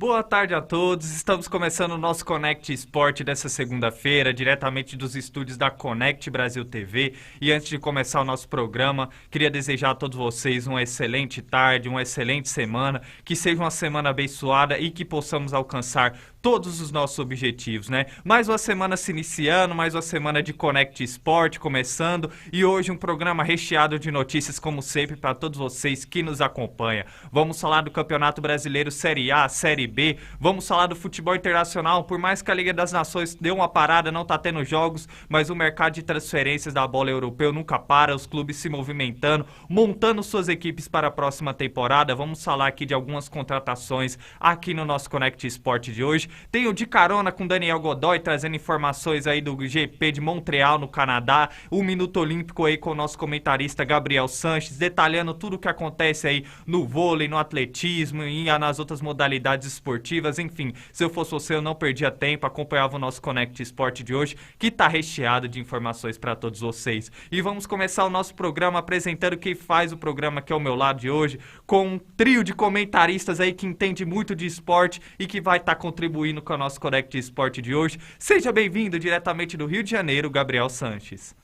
Boa tarde a todos, estamos começando o nosso Connect Sport dessa segunda-feira, diretamente dos estúdios da Connect Brasil TV. E antes de começar o nosso programa, queria desejar a todos vocês uma excelente tarde, uma excelente semana, que seja uma semana abençoada e que possamos alcançar todos os nossos objetivos, né? Mais uma semana se iniciando, mais uma semana de Connect Sport começando e hoje um programa recheado de notícias, como sempre, para todos vocês que nos acompanham. Vamos falar do Campeonato Brasileiro Série A, Série B, vamos falar do futebol internacional, por mais que a Liga das Nações deu uma parada, não tá tendo jogos, mas o mercado de transferências da bola europeu nunca para, os clubes se movimentando, montando suas equipes para a próxima temporada. Vamos falar aqui de algumas contratações aqui no nosso Connect Sport de hoje. Tenho de carona com Daniel Godoy, trazendo informações aí do GP de Montreal, no Canadá, o Minuto Olímpico aí com o nosso comentarista Gabriel Sanches, detalhando tudo o que acontece aí no vôlei, no atletismo e nas outras modalidades esportivas. Enfim, se eu fosse você, eu não perdia tempo, acompanhava o nosso Connect Sport de hoje, que tá recheado de informações para todos vocês. E vamos começar o nosso programa apresentando quem faz o programa aqui ao meu lado de hoje, com um trio de comentaristas aí que entende muito de esporte e que vai estar contribuindo com o nosso Connect Sport de hoje. Seja bem-vindo diretamente do Rio de Janeiro, Gabriel Sanches.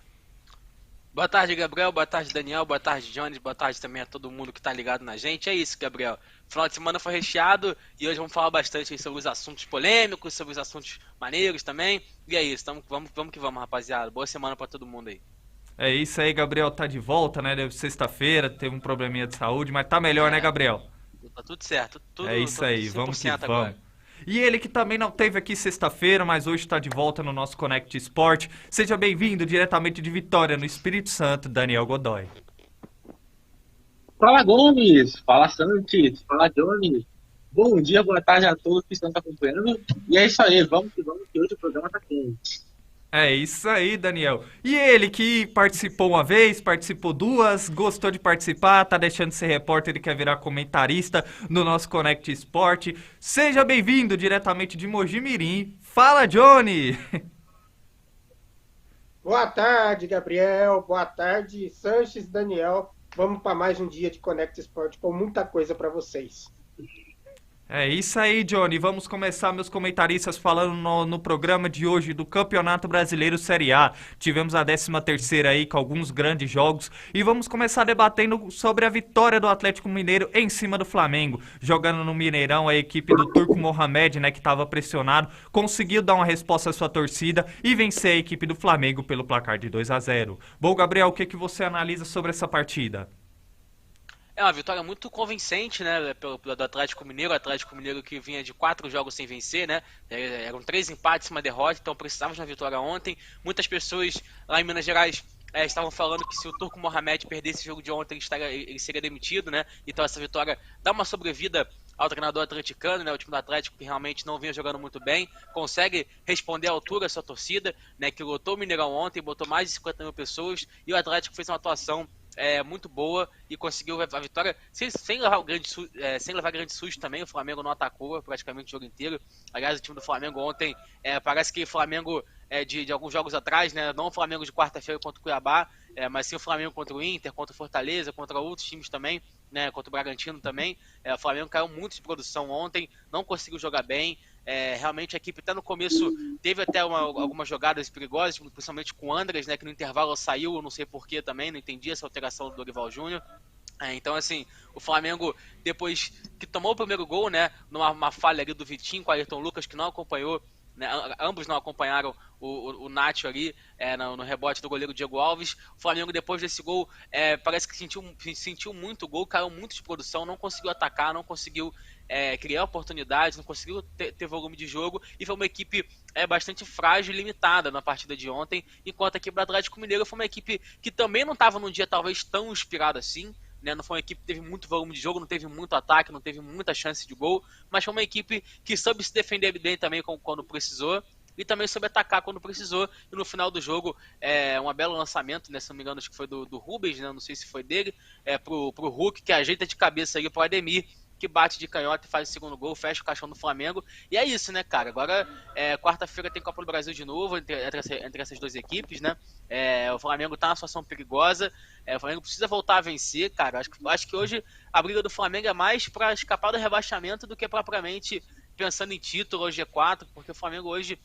Boa tarde, Gabriel. Boa tarde, Daniel. Boa tarde, Jones. Boa tarde também a todo mundo que tá ligado na gente. É isso, Gabriel. Final de semana foi recheado e hoje vamos falar bastante sobre os assuntos polêmicos, sobre os assuntos maneiros também. E é isso, vamos que vamos, rapaziada. Boa semana pra todo mundo aí. É isso aí, Gabriel tá de volta, né? Deve sexta-feira, teve um probleminha de saúde, mas tá melhor, né, É, Gabriel? tá tudo certo, É isso tudo aí, vamos que 100% vamos. agora. E ele que também não teve aqui sexta-feira, mas hoje está de volta no nosso Connect Sport. Seja bem-vindo diretamente de Vitória, no Espírito Santo, Daniel Godoy. Fala Gomes, fala Santos, fala Johnny. Bom dia, boa tarde a todos que estão nos acompanhando. E é isso aí, vamos que hoje o programa tá quente. É isso aí, Daniel. E ele que participou uma vez, participou duas, gostou de participar, tá deixando de ser repórter e quer virar comentarista no nosso Connect Sport. Seja bem-vindo diretamente de Mogi Mirim. Fala, Johnny! Boa tarde, Gabriel. Boa tarde, Sanches, Daniel. Vamos para mais um dia de Connect Sport com muita coisa para vocês. É isso aí, Johnny. Vamos começar meus comentaristas falando no programa de hoje do Campeonato Brasileiro Série A. Tivemos a 13ª aí com alguns grandes jogos e vamos começar debatendo sobre a vitória do Atlético Mineiro em cima do Flamengo. Jogando no Mineirão, a equipe do Turco Mohamed, né, que estava pressionado, conseguiu dar uma resposta à sua torcida e vencer a equipe do Flamengo pelo placar de 2-0. Bom, Gabriel, o que você analisa sobre essa partida? É uma vitória muito convincente, né, do Atlético Mineiro. O Atlético Mineiro que vinha de 4 jogos sem vencer, né? Eram 3 empates e uma derrota, então precisava de uma vitória ontem. Muitas pessoas lá em Minas Gerais estavam falando que se o Turco Mohamed perdesse esse jogo de ontem, ele seria demitido, né? Então essa vitória dá uma sobrevida ao treinador atleticano, né? O time do Atlético que realmente não vinha jogando muito bem, consegue responder à altura a sua torcida, né? Que lotou o Mineirão ontem, botou mais de 50 mil pessoas e o Atlético fez uma atuação muito boa e conseguiu a vitória sem levar sem levar grande susto também. O Flamengo não atacou praticamente o jogo inteiro. Aliás, o time do Flamengo ontem parece que o Flamengo de alguns jogos atrás, né, não o Flamengo de quarta-feira contra o Cuiabá, mas sim o Flamengo contra o Inter, contra o Fortaleza, contra outros times também, né, contra o Bragantino também. O Flamengo caiu muito de produção ontem, não conseguiu jogar bem. Realmente a equipe até no começo teve até algumas jogadas perigosas, principalmente com o Andrés, né, que no intervalo saiu, eu não sei porquê também, não entendi essa alteração do Dorival Júnior. Então, assim, o Flamengo, depois que tomou o primeiro gol, né, numa falha ali do Vitinho com o Ayrton Lucas, que não acompanhou, né, ambos não acompanharam o Nacho ali no rebote do goleiro Diego Alves. O Flamengo, depois desse gol, parece que sentiu muito gol, caiu muito de produção, não conseguiu atacar, não conseguiu criar oportunidades, não conseguiu ter volume de jogo, e foi uma equipe bastante frágil e limitada na partida de ontem, enquanto a equipe do Atlético Mineiro foi uma equipe que também não estava num dia talvez tão inspirado assim, né? Não foi uma equipe que teve muito volume de jogo, não teve muito ataque, não teve muita chance de gol, mas foi uma equipe que soube se defender bem também quando precisou, e também soube atacar quando precisou, e no final do jogo, um belo lançamento, né, se não me engano, acho que foi do Rubens, né, não sei se foi dele, pro Hulk, que ajeita de cabeça aí pro Ademir, que bate de canhota e faz o segundo gol, fecha o caixão do Flamengo. E é isso, né, cara? Agora, quarta-feira tem Copa do Brasil de novo, entre essas duas equipes, né? O Flamengo tá numa situação perigosa, o Flamengo precisa voltar a vencer, cara. Acho que hoje a briga do Flamengo é mais para escapar do rebaixamento do que propriamente pensando em título ou G4, porque o Flamengo hoje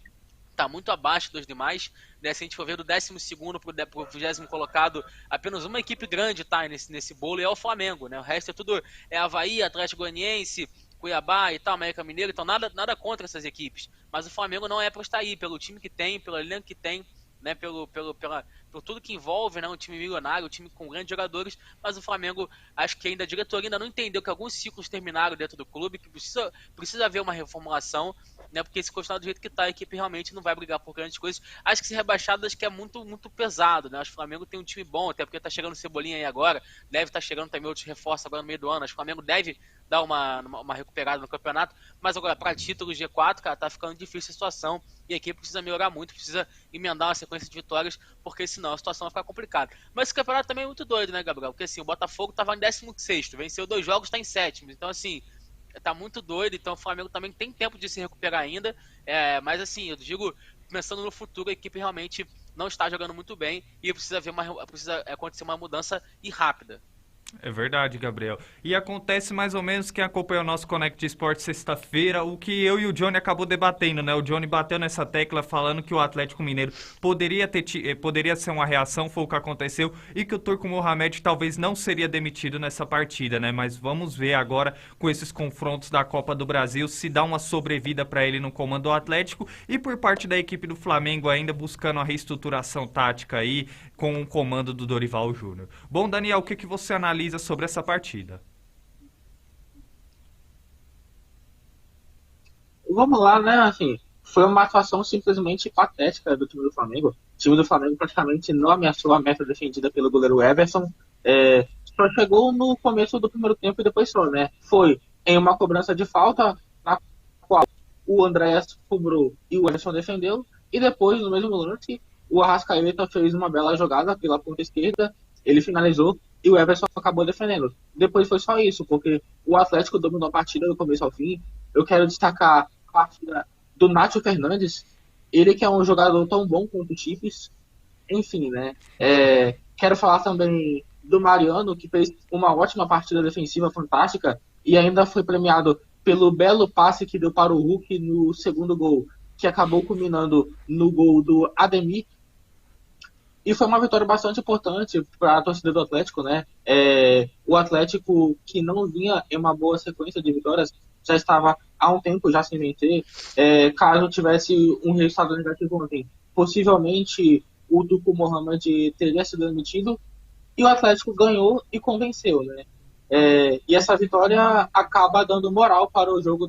está muito abaixo dos demais, né? Se a gente for ver do 12º para o 20º colocado, apenas uma equipe grande está nesse bolo, e é o Flamengo, né? O resto é tudo Avaí, Atlético Goianiense, Cuiabá e tal, América Mineiro, então nada contra essas equipes, mas o Flamengo não é para estar aí, pelo time que tem, pelo elenco que tem, né, por tudo que envolve, né, um time milionário, um time com grandes jogadores, mas o Flamengo, acho que ainda a diretoria ainda não entendeu que alguns ciclos terminaram dentro do clube, que precisa haver uma reformulação, né, porque se continuar do jeito que está, a equipe realmente não vai brigar por grandes coisas. Acho que ser rebaixado acho que é muito, muito pesado, né, acho que o Flamengo tem um time bom, até porque está chegando o Cebolinha aí agora, deve estar chegando também outros reforços agora no meio do ano, acho que o Flamengo deve dar uma recuperada no campeonato, mas agora para título G4, cara, tá ficando difícil a situação, e a equipe precisa melhorar muito, precisa emendar uma sequência de vitórias, porque senão a situação vai ficar complicada. Mas esse campeonato também é muito doido, né, Gabriel? Porque assim, o Botafogo tava em 16º, venceu 2 jogos, tá em 7º, então assim, tá muito doido, então o Flamengo também tem tempo de se recuperar ainda, mas assim, eu digo, pensando no futuro, a equipe realmente não está jogando muito bem, e precisa acontecer uma mudança e rápida. É verdade, Gabriel. E acontece mais ou menos, quem acompanhou o nosso Connect Esporte sexta-feira, o que eu e o Johnny acabou debatendo, né? O Johnny bateu nessa tecla falando que o Atlético Mineiro poderia ser uma reação, foi o que aconteceu, e que o Turco Mohamed talvez não seria demitido nessa partida, né? Mas vamos ver agora, com esses confrontos da Copa do Brasil, se dá uma sobrevida para ele no comando do Atlético, e por parte da equipe do Flamengo ainda buscando a reestruturação tática aí, com o comando do Dorival Júnior. Bom, Daniel, o que você analisa sobre essa partida? Vamos lá, né? Assim, foi uma atuação simplesmente patética do time do Flamengo. O time do Flamengo praticamente não ameaçou a meta defendida pelo goleiro Everson. Só chegou no começo do primeiro tempo e depois só, né? Foi em uma cobrança de falta, na qual o Andréas cobrou e o Everson defendeu. E depois, no mesmo lance, o Arrascaeta fez uma bela jogada pela ponta esquerda, ele finalizou e o Everson acabou defendendo. Depois foi só isso, porque o Atlético dominou a partida do começo ao fim. Eu quero destacar a partida do Nacho Fernandes, ele que é um jogador tão bom quanto o Chips. Enfim, né? Quero falar também do Mariano, que fez uma ótima partida defensiva fantástica e ainda foi premiado pelo belo passe que deu para o Hulk no segundo gol, que acabou culminando no gol do Ademir. E foi uma vitória bastante importante para a torcida do Atlético, né? O Atlético, que não vinha em uma boa sequência de vitórias, já estava há um tempo já sem vencer. Caso tivesse um resultado negativo ontem, possivelmente o Turco Mohamed teria sido demitido. E o Atlético ganhou e convenceu, né? E essa vitória acaba dando moral para o jogo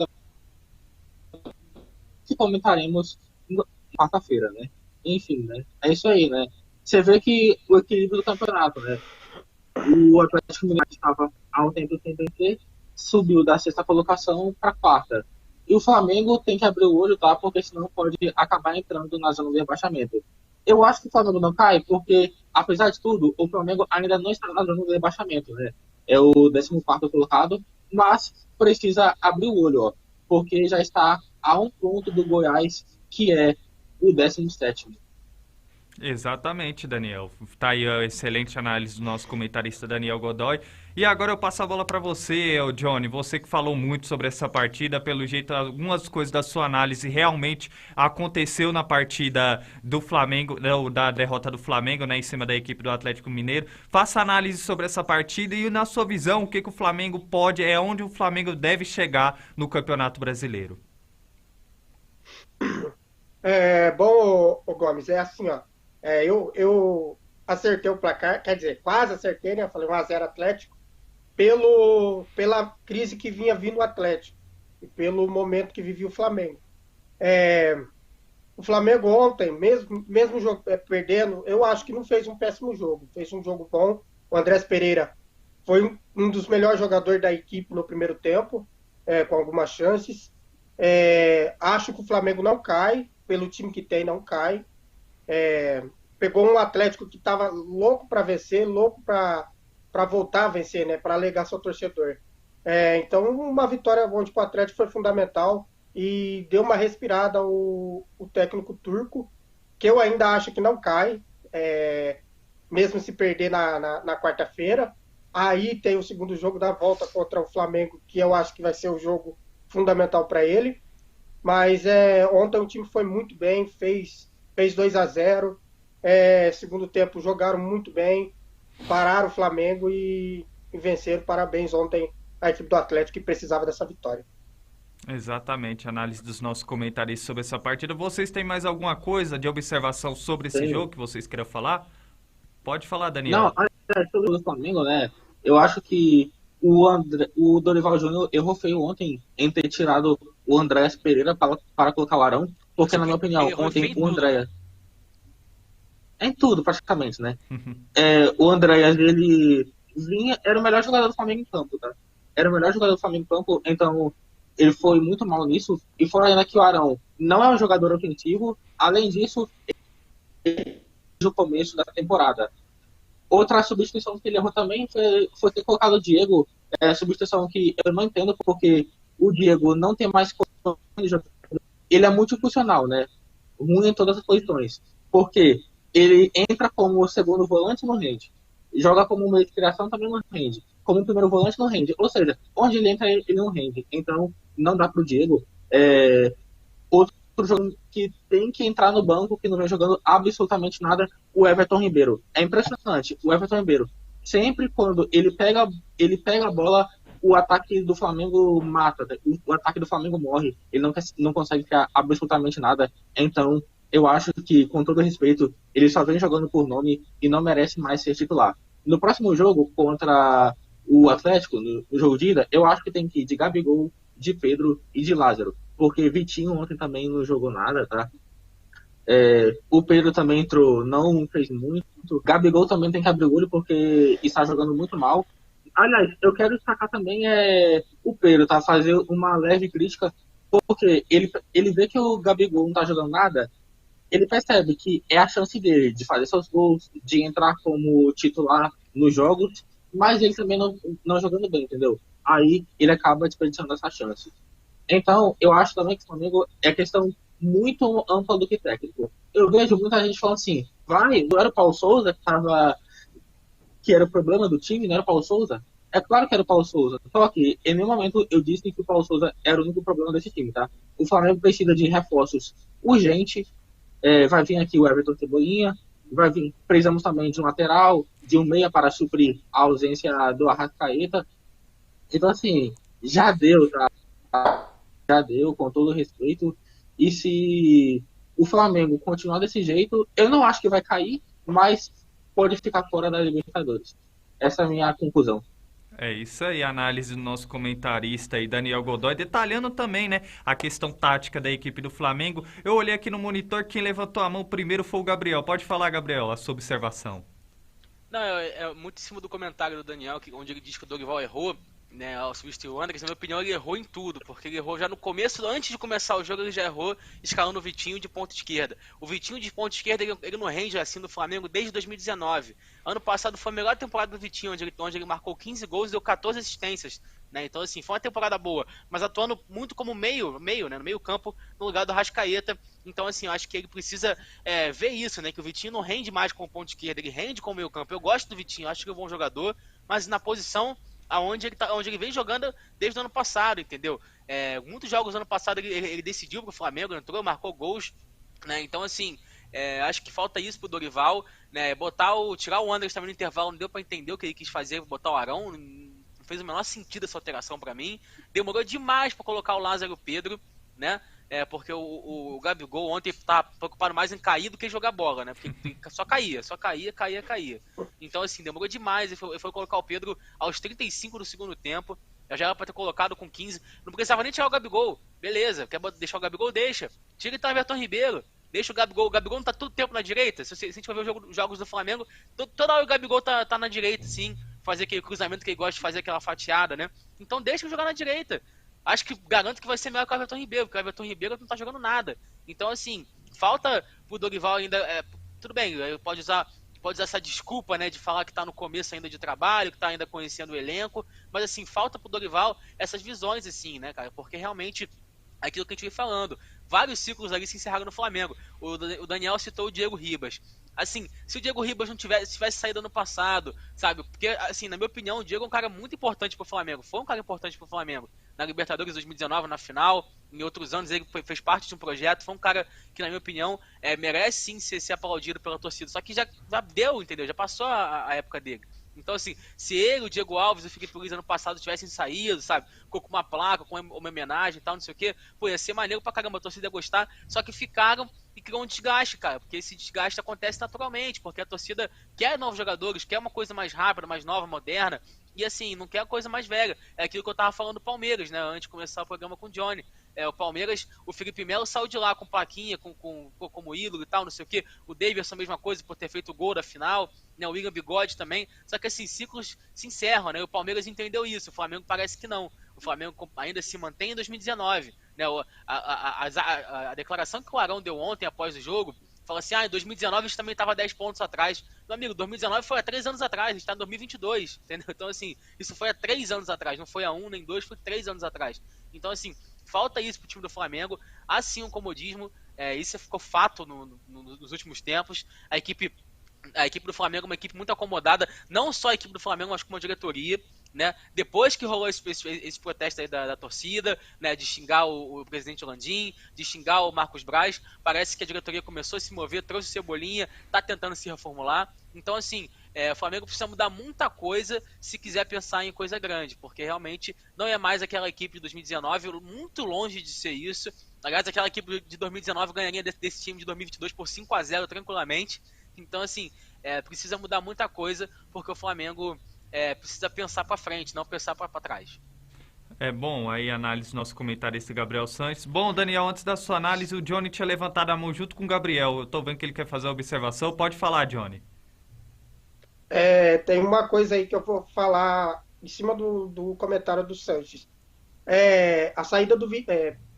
que comentaremos na quarta-feira, né? Enfim, né? É isso aí, né? Você vê que o equilíbrio do campeonato, né? O Atlético Mineiro estava há um tempo sem vencer, subiu da sexta colocação para a quarta. E o Flamengo tem que abrir o olho, tá? Porque senão pode acabar entrando na zona de rebaixamento. Eu acho que o Flamengo não cai porque, apesar de tudo, o Flamengo ainda não está na zona de rebaixamento, né? É o 14º colocado, mas precisa abrir o olho, ó, porque já está a um ponto do Goiás, que é o 17º. Exatamente, Daniel. Tá aí a excelente análise do nosso comentarista Daniel Godoy. E agora eu passo a bola para você, Johnny. Você que falou muito sobre essa partida, pelo jeito algumas coisas da sua análise realmente aconteceu na partida do Flamengo, da derrota do Flamengo, né, em cima da equipe do Atlético Mineiro. Faça análise sobre essa partida e na sua visão, o que o Flamengo pode, onde o Flamengo deve chegar no Campeonato Brasileiro. Bom, o Gomes, é assim, ó. Eu acertei o placar, quer dizer, quase acertei, né? Eu falei 1-0 Atlético, pela crise que vinha vindo o Atlético e pelo momento que vivia o Flamengo. O Flamengo ontem, mesmo jogo, perdendo, eu acho que não fez um péssimo jogo, fez um jogo bom. O Andrés Pereira foi um dos melhores jogadores da equipe no primeiro tempo, com algumas chances. Acho que o Flamengo não cai, pelo time que tem, não cai. Pegou um Atlético que estava louco para vencer, louco para voltar a vencer, né, para alegar seu torcedor. Então, uma vitória onde o Atlético foi fundamental e deu uma respirada o técnico turco, que eu ainda acho que não cai, mesmo se perder na quarta-feira. Aí tem o segundo jogo da volta contra o Flamengo, que eu acho que vai ser o jogo fundamental para ele. Mas ontem o time foi muito bem, fez 2-0. Segundo tempo jogaram muito bem, pararam o Flamengo e venceram. Parabéns ontem à equipe do Atlético que precisava dessa vitória. Exatamente, análise dos nossos comentaristas sobre essa partida. Vocês têm mais alguma coisa de observação sobre esse Sim. jogo que vocês queiram falar? Pode falar, Não, Daniel. sobre o Flamengo, né? Eu acho que o Dorival Júnior errou feio ontem em ter tirado o Andréas Pereira para colocar o Arão, porque, na minha opinião, Ele errou ontem feio em o tudo, né? Andréas. É em tudo, praticamente, né? O Andréas, ele era o melhor jogador do Flamengo em campo, tá? Era o melhor jogador do Flamengo em campo, então ele foi muito mal nisso. E fora ainda que o Arão não é um jogador ofensivo, além disso, no começo da temporada. Outra substituição que ele errou também foi ter colocado o Diego, substituição que eu não entendo, porque o Diego não tem mais condições de jogar. Ele é multifuncional, né? Ruim em todas as posições. Porque ele entra como segundo volante e não rende. Joga como meio de criação também não rende. Como primeiro volante não rende. Ou seja, onde ele entra ele não rende. Então não dá pro Diego. Outro jogo que tem que entrar no banco, que não vem jogando absolutamente nada, o Everton Ribeiro. É impressionante. O Everton Ribeiro, sempre quando ele pega a bola, o ataque do Flamengo mata. O ataque do Flamengo morre. Ele não consegue criar absolutamente nada. Então, eu acho que, com todo respeito, ele só vem jogando por nome e não merece mais ser titular. No próximo jogo, contra o Atlético, no jogo de ida, eu acho que tem que ir de Gabigol, de Pedro e de Lázaro. Porque Vitinho ontem também não jogou nada, tá? O Pedro também entrou, não fez muito. Gabigol também tem que abrir o olho porque está jogando muito mal. Aliás, eu quero destacar também o Pedro, tá? Fazer uma leve crítica, porque ele vê que o Gabigol não tá jogando nada, ele percebe que é a chance dele de fazer seus gols, de entrar como titular nos jogos, mas ele também não jogando bem, entendeu? Aí ele acaba desperdiçando essa chance. Então, eu acho também que o Flamengo é questão muito ampla do que técnico. Eu vejo muita gente falando assim, não era o Paulo Souza que era o problema do time, não era o Paulo Souza? É claro que era o Paulo Souza. Só que, em nenhum momento, eu disse que o Paulo Souza era o único problema desse time, tá? O Flamengo precisa de reforços urgentes. Vai vir aqui o Everton Cebolinha, precisamos também de um lateral, de um meia para suprir a ausência do Arrascaeta. Então, assim, já deu, tá? Já deu, com todo respeito. E se o Flamengo continuar desse jeito, eu não acho que vai cair, mas pode ficar fora da Libertadores. Essa é a minha conclusão. É isso aí, a análise do nosso comentarista aí, Daniel Godoy, detalhando também, né, a questão tática da equipe do Flamengo. Eu olhei aqui no monitor, quem levantou a mão primeiro foi o Gabriel. Pode falar, Gabriel, a sua observação. Não, é muito em cima do comentário do Daniel, onde ele diz que o Dorival errou, né, ao substituir o Andrés. Na minha opinião, ele errou em tudo, porque ele errou já no começo, antes de começar o jogo, ele já errou escalando o Vitinho de ponta esquerda. O Vitinho de ponta esquerda, ele não rende assim no Flamengo desde 2019. Ano passado foi a melhor temporada do Vitinho, onde ele marcou 15 gols e deu 14 assistências. Né? Então, assim, foi uma temporada boa, mas atuando muito como meio, né, no meio campo, no lugar do Rascaeta. Então, assim, eu acho que ele precisa ver isso, né, que o Vitinho não rende mais como ponta esquerda, ele rende como meio campo. Eu gosto do Vitinho, acho que é um bom jogador, mas na posição onde ele vem jogando desde o ano passado, entendeu? Muitos jogos do ano passado ele decidiu pro Flamengo, entrou, marcou gols, né? Então, assim, acho que falta isso pro Dorival, né? Tirar o Andrés também no intervalo, não deu pra entender o que ele quis fazer, botar o Arão, não fez o menor sentido essa alteração pra mim. Demorou demais pra colocar o Lázaro e o Pedro, né? Porque o Gabigol ontem tá preocupado mais em cair do que jogar bola, né? Porque só caía. Então, assim, demorou demais. Ele foi colocar o Pedro aos 35 do segundo tempo. Já era pra ter colocado com 15. Não precisava nem tirar o Gabigol. Beleza, quer deixar o Gabigol? Deixa. Tira então o Everton Ribeiro. Deixa o Gabigol. O Gabigol não tá todo tempo na direita. Se a gente for ver os jogos do Flamengo, toda hora o Gabigol tá na direita, sim. Fazer aquele cruzamento que ele gosta de fazer, aquela fatiada, né? Então deixa ele jogar na direita. Acho que garanto que vai ser melhor que o Everton Ribeiro, porque o Everton Ribeiro não tá jogando nada. Então, assim, falta pro Dorival ainda. Tudo bem, pode usar essa desculpa, né, de falar que tá no começo ainda de trabalho, que tá ainda conhecendo o elenco, mas, assim, falta pro Dorival essas visões, assim, né, cara, porque realmente aquilo que a gente vem falando, vários ciclos ali se encerraram no Flamengo. O Daniel citou o Diego Ribas. Assim, se o Diego Ribas não tivesse saído ano passado, sabe? Porque, assim, na minha opinião, o Diego é um cara muito importante pro Flamengo. Foi um cara importante pro Flamengo. Na Libertadores 2019, na final, em outros anos, ele fez parte de um projeto. Foi um cara que, na minha opinião, merece sim ser aplaudido pela torcida. Só que já deu, entendeu? Já passou a época dele. Então, assim, se ele, o Diego Alves e o Felipe Luiz ano passado tivessem saído, sabe, com uma placa, com uma homenagem e tal, não sei o quê, pô, ia ser maneiro pra caramba, a torcida ia gostar, só que ficaram e criou um desgaste, cara, porque esse desgaste acontece naturalmente, porque a torcida quer novos jogadores, quer uma coisa mais rápida, mais nova, moderna, e assim, não quer coisa mais velha. É aquilo que eu tava falando do Palmeiras, né, antes de começar o programa com o Johnny. O Palmeiras, o Felipe Melo saiu de lá com plaquinha, como ídolo e tal, não sei o que. O Davidson, a mesma coisa, por ter feito o gol da final, né? O William Bigode também. Só que assim, ciclos se encerram, né? O Palmeiras entendeu isso, o Flamengo parece que não. O Flamengo ainda se mantém em 2019, né? A declaração que o Arão deu ontem após o jogo, fala assim, em 2019 a gente também estava 10 pontos atrás. Meu amigo, 2019 foi há 3 anos atrás, a gente está em 2022, entendeu? Então, assim, isso foi há 3 anos atrás, não foi há 1 nem 2, foi 3 anos atrás. Então, assim, falta isso pro time do Flamengo, assim um comodismo, isso ficou fato nos últimos tempos. A equipe do Flamengo é uma equipe muito acomodada, não só a equipe do Flamengo, mas como a diretoria, né? Depois que rolou esse protesto aí da torcida, né? De xingar o presidente Landim, de xingar o Marcos Braz, parece que a diretoria começou a se mover, trouxe o Cebolinha, tá tentando se reformular. Então, assim, o Flamengo precisa mudar muita coisa se quiser pensar em coisa grande, porque realmente não é mais aquela equipe de 2019, muito longe de ser isso. Aliás, aquela equipe de 2019 ganharia desse time de 2022 por 5-0 tranquilamente. Então, assim, precisa mudar muita coisa, porque o Flamengo precisa pensar para frente, não pensar para trás. Bom, aí a análise do nosso comentarista Gabriel Sanches. Bom, Daniel, antes da sua análise, o Johnny tinha levantado a mão junto com o Gabriel. Eu tô vendo que ele quer fazer a observação. Pode falar, Johnny. Tem uma coisa aí que eu vou falar em cima do comentário do Sanches. A saída do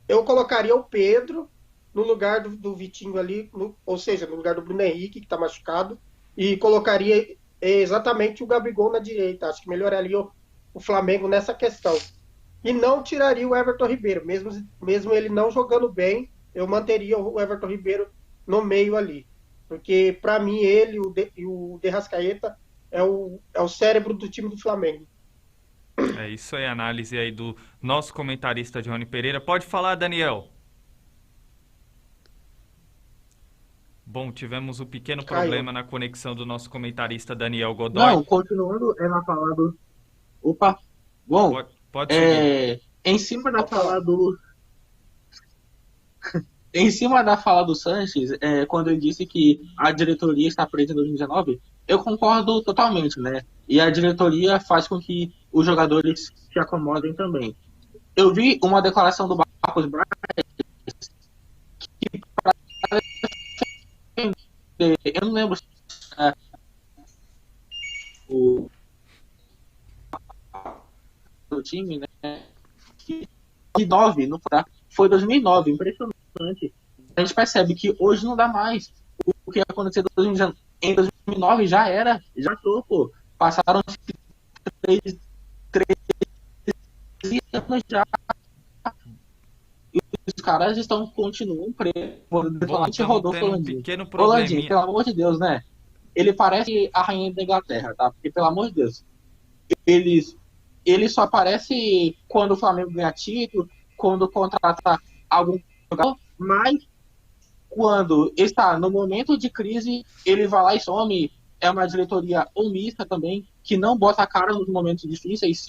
eu colocaria o Pedro no lugar do Vitinho ali, ou seja, no lugar do Bruno Henrique, que está machucado, e colocaria exatamente o Gabigol na direita. Acho que melhoraria o Flamengo nessa questão. E não tiraria o Everton Ribeiro, mesmo ele não jogando bem, eu manteria o Everton Ribeiro no meio ali. Porque, para mim, ele e o De Rascaeta é o cérebro do time do Flamengo. É isso aí, a análise aí do nosso comentarista Johnny Pereira. Pode falar, Daniel. Bom, tivemos um pequeno problema na conexão do nosso comentarista Daniel Godoy. Não, continuando na fala do... Opa! Bom, pode seguir. Em cima da fala do... Em cima da fala do Sanches, quando ele disse que a diretoria está presa em 2019, eu concordo totalmente, né? E a diretoria faz com que os jogadores se acomodem também. Eu vi uma declaração do Marcos Braz que, eu não lembro se o time, né? Que 2009, foi 2009, impressionante. A gente percebe que hoje não dá mais. O que aconteceu em 2009 já tô, pô. Passaram 3 anos já. E os caras continuam presos. Rodolfo Landim. Landim, pelo amor de Deus, né? Ele parece a rainha da Inglaterra, tá? Porque, pelo amor de Deus, ele só aparece quando o Flamengo ganha título, quando contrata algum jogador, mas quando está no momento de crise, ele vai lá e some. É uma diretoria omissa também, que não bota a cara nos momentos difíceis.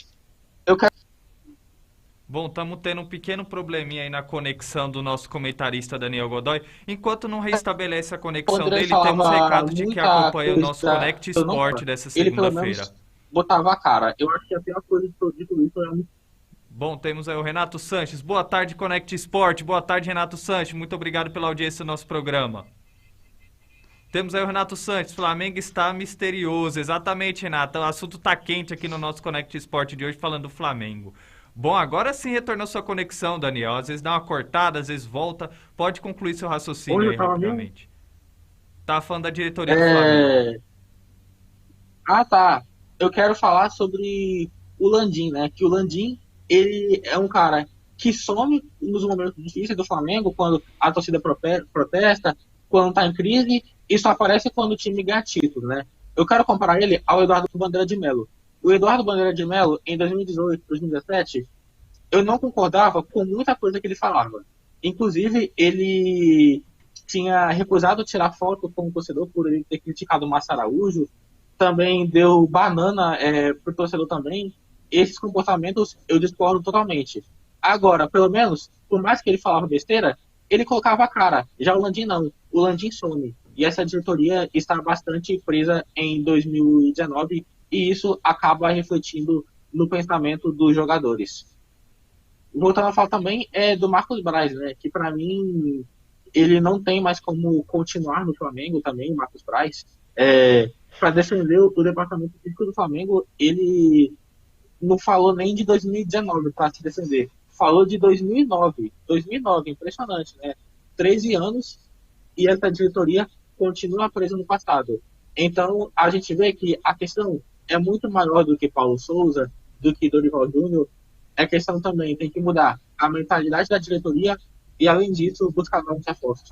Bom, estamos tendo um pequeno probleminha aí na conexão do nosso comentarista Daniel Godoy. Enquanto não restabelece a conexão dele, temos recado de que acompanha o nosso Connect Sport dessa segunda-feira. Botava a cara. Eu acho que a pior coisa de tudo isso é Bom, temos aí o Renato Sanches. Boa tarde, Connect Sport. Boa tarde, Renato Sanches. Muito obrigado pela audiência do nosso programa. Temos aí o Renato Sanches. Flamengo está misterioso. Exatamente, Renato. O assunto está quente aqui no nosso Connect Sport de hoje, falando do Flamengo. Bom, agora sim retornou sua conexão, Daniel. Às vezes dá uma cortada, às vezes volta. Pode concluir seu raciocínio aí rapidamente. Tá falando da diretoria do Flamengo. Tá. Eu quero falar sobre o Landim, né? Que o Landim, ele é um cara que some nos momentos difíceis do Flamengo, quando a torcida protesta, quando tá em crise, e só aparece quando o time ganha título, né? Eu quero comparar ele ao Eduardo Bandeira de Mello. O Eduardo Bandeira de Mello, em 2018, 2017, eu não concordava com muita coisa que ele falava. Inclusive, ele tinha recusado tirar foto com o torcedor por ele ter criticado o Márcio Araújo, também deu banana pro torcedor também. Esses comportamentos eu discordo totalmente. Agora, pelo menos, por mais que ele falava besteira, ele colocava a cara. Já o Landim não. O Landim some. E essa diretoria está bastante presa em 2019 e isso acaba refletindo no pensamento dos jogadores. Voltando a falar também do Marcos Braz, né? Que para mim ele não tem mais como continuar no Flamengo também, o Marcos Braz. Para defender o departamento físico do Flamengo, ele não falou nem de 2019 para se defender. Falou de 2009. 2009, impressionante, né? 13 anos e essa diretoria continua presa no passado. Então, a gente vê que a questão é muito maior do que Paulo Souza, do que Dorival Júnior. A questão também tem que mudar a mentalidade da diretoria e, além disso, buscar novos reforços.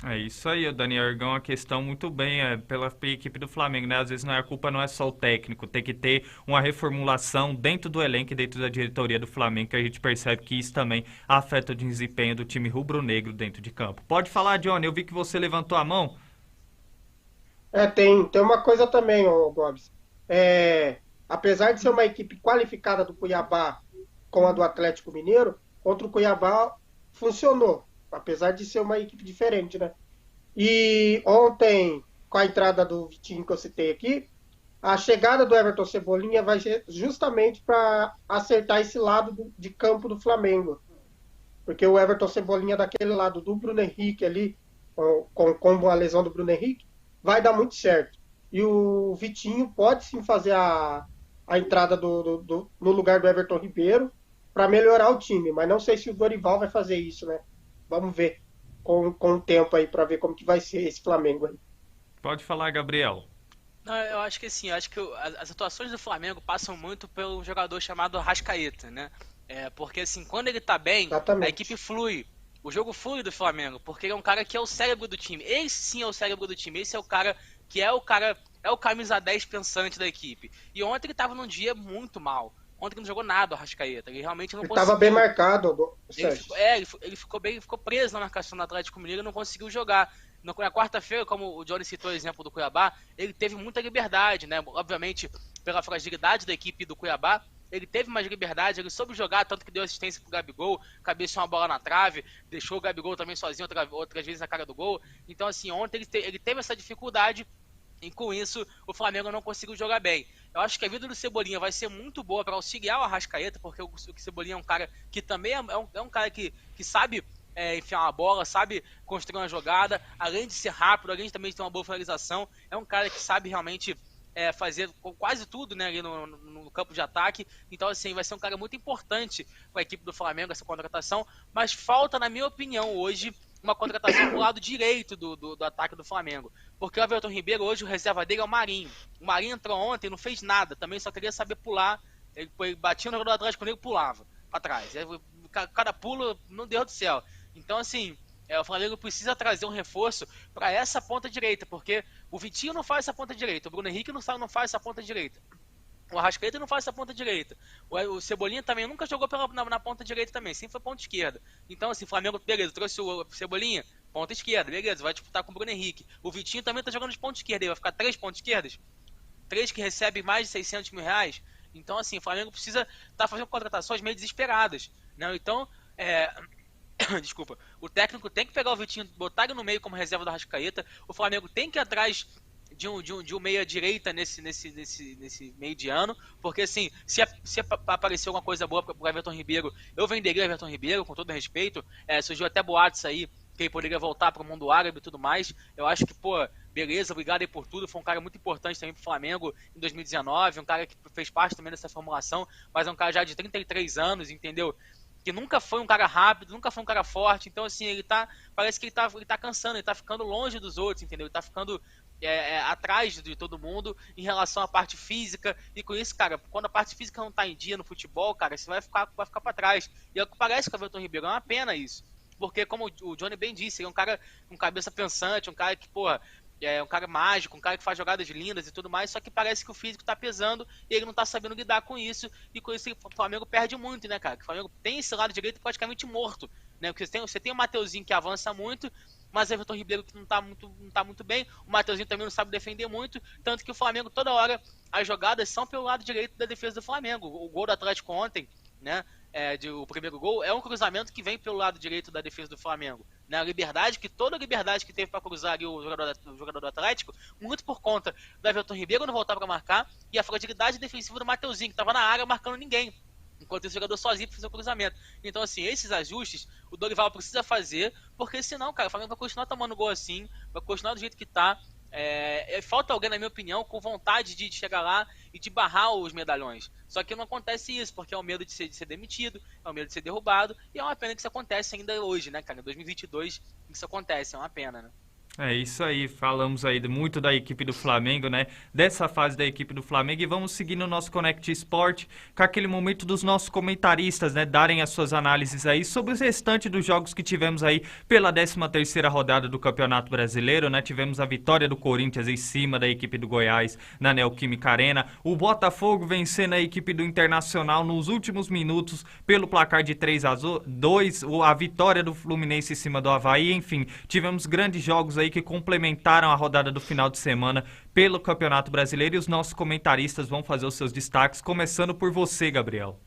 É isso aí, o Daniel Argão, a questão muito bem pela equipe do Flamengo, né? Às vezes a culpa não é só o técnico, tem que ter uma reformulação dentro do elenco e dentro da diretoria do Flamengo, que a gente percebe que isso também afeta o desempenho do time rubro-negro dentro de campo. Pode falar, Johnny, eu vi que você levantou a mão. Tem uma coisa também, Gomes. Apesar de ser uma equipe qualificada do Cuiabá com a do Atlético Mineiro, contra o Cuiabá funcionou, apesar de ser uma equipe diferente, né? E ontem, com a entrada do Vitinho que eu citei aqui, a chegada do Everton Cebolinha vai ser justamente para acertar esse lado de campo do Flamengo. Porque o Everton Cebolinha daquele lado do Bruno Henrique ali, com a lesão do Bruno Henrique, vai dar muito certo. E o Vitinho pode sim fazer a entrada no lugar do Everton Ribeiro para melhorar o time, mas não sei se o Dorival vai fazer isso, né? Vamos ver com o tempo aí para ver como que vai ser esse Flamengo aí. Pode falar, Gabriel. Não, eu acho que assim, as atuações do Flamengo passam muito pelo jogador chamado Arrascaeta, né? Porque assim, quando ele tá bem, Exatamente. a equipe flui. O jogo flui do Flamengo, porque ele é um cara que é o cérebro do time. Esse sim é o cérebro do time. Esse é o cara que é o camisa 10 pensante da equipe. E ontem ele tava num dia muito mal. Ontem ele não jogou nada o Arrascaeta. Ele realmente não conseguiu. Ele tava bem marcado, ele ficou preso na marcação do Atlético Mineiro e não conseguiu jogar. Na quarta-feira, como o Johnny citou o exemplo do Cuiabá, ele teve muita liberdade, né? Obviamente, pela fragilidade da equipe do Cuiabá, ele teve mais liberdade, ele soube jogar, tanto que deu assistência pro Gabigol, cabeceou uma bola na trave, deixou o Gabigol também sozinho outras vezes na cara do gol. Então, assim, ontem ele teve essa dificuldade e com isso o Flamengo não conseguiu jogar bem. Eu acho que a vida do Cebolinha vai ser muito boa para auxiliar o Arrascaeta, porque o Cebolinha é um cara que também é um cara que sabe enfiar uma bola, sabe construir uma jogada, além de ser rápido, além de também ter uma boa finalização, é um cara que sabe realmente fazer quase tudo, né, ali no campo de ataque. Então, assim, vai ser um cara muito importante para a equipe do Flamengo, essa contratação, mas falta, na minha opinião, hoje, uma contratação pro lado direito do ataque do Flamengo. Porque o Everton Ribeiro, hoje, o reserva dele é o Marinho. O Marinho entrou ontem, não fez nada, também só queria saber pular. Ele batia no jogador atrás quando ele pulava para trás. Cada pulo, meu Deus do céu. Então, assim, o Flamengo precisa trazer um reforço para essa ponta direita, porque o Vitinho não faz essa ponta direita, o Bruno Henrique não faz essa ponta direita, o Arrascaeta não faz essa ponta direita, o Cebolinha também nunca jogou na ponta direita também, sempre foi ponta esquerda. Então, assim, o Flamengo, beleza, trouxe o Cebolinha, ponta esquerda, beleza, vai disputar com o Bruno Henrique. O Vitinho também tá jogando de ponta esquerda, vai ficar 3 pontas esquerdas, 3 que recebem mais de 600 mil reais. Então, assim, o Flamengo precisa estar fazendo contratações meio desesperadas, né? Então, desculpa, o técnico tem que pegar o Vitinho, botar ele no meio como reserva do Arrascaeta. O Flamengo tem que ir atrás de um meia direita nesse meio de ano, porque assim, se aparecer alguma coisa boa pro Everton Ribeiro, eu venderia o Everton Ribeiro, com todo respeito. Surgiu até boatos aí que ele poderia voltar pro mundo árabe e tudo mais. Eu acho que, beleza, obrigado aí por tudo, foi um cara muito importante também pro Flamengo em 2019, um cara que fez parte também dessa formulação, mas é um cara já de 33 anos, entendeu? Que nunca foi um cara rápido, nunca foi um cara forte. Então, assim, parece que ele tá cansando, ele tá ficando longe dos outros, entendeu? Ele tá ficando atrás de todo mundo em relação à parte física. E com isso, cara, quando a parte física não tá em dia no futebol, cara, você vai ficar pra trás. E é o que parece com o Everton Ribeiro, é uma pena isso. porque como o Johnny bem disse, ele é um cara com cabeça pensante, um cara que, porra, é um cara mágico, um cara que faz jogadas lindas e tudo mais, só que parece que o físico tá pesando e ele não tá sabendo lidar com isso, e com isso o Flamengo perde muito, né, cara? O Flamengo tem esse lado direito praticamente morto, né? Porque você tem o Mateuzinho que avança muito, mas o Everton Ribeiro que não tá muito bem, o Mateuzinho também não sabe defender muito, tanto que o Flamengo toda hora, as jogadas são pelo lado direito da defesa do Flamengo. O gol do Atlético ontem, né, o primeiro gol, é um cruzamento que vem pelo lado direito da defesa do Flamengo, né? Toda a liberdade que teve para cruzar ali o jogador do Atlético, muito por conta do Everton Ribeiro não voltar para marcar e a fragilidade defensiva do Mateuzinho, que estava na área marcando ninguém, enquanto esse jogador sozinho fez o cruzamento. Então, assim, esses ajustes o Dorival precisa fazer, porque senão, cara, o Flamengo vai continuar tomando gol assim, vai continuar do jeito que tá. Falta alguém, na minha opinião, com vontade de chegar lá e de barrar os medalhões. Só que não acontece isso, porque é o medo de ser demitido, é o medo de ser derrubado, e é uma pena que isso acontece ainda hoje, né, cara? Em 2022 isso acontece, é uma pena, né? É isso aí, falamos aí muito da equipe do Flamengo, né? Dessa fase da equipe do Flamengo, e vamos seguir no nosso Connect Sport com aquele momento dos nossos comentaristas, né? Darem as suas análises aí sobre o restante dos jogos que tivemos aí pela 13ª rodada do Campeonato Brasileiro, né? Tivemos a vitória do Corinthians em cima da equipe do Goiás na Neoquímica Arena, o Botafogo vencendo a equipe do Internacional nos últimos minutos pelo placar de 3-2, a vitória do Fluminense em cima do Avaí, enfim, tivemos grandes jogos aí que complementaram a rodada do final de semana pelo Campeonato Brasileiro, e os nossos comentaristas vão fazer os seus destaques, começando por você, Gabriel.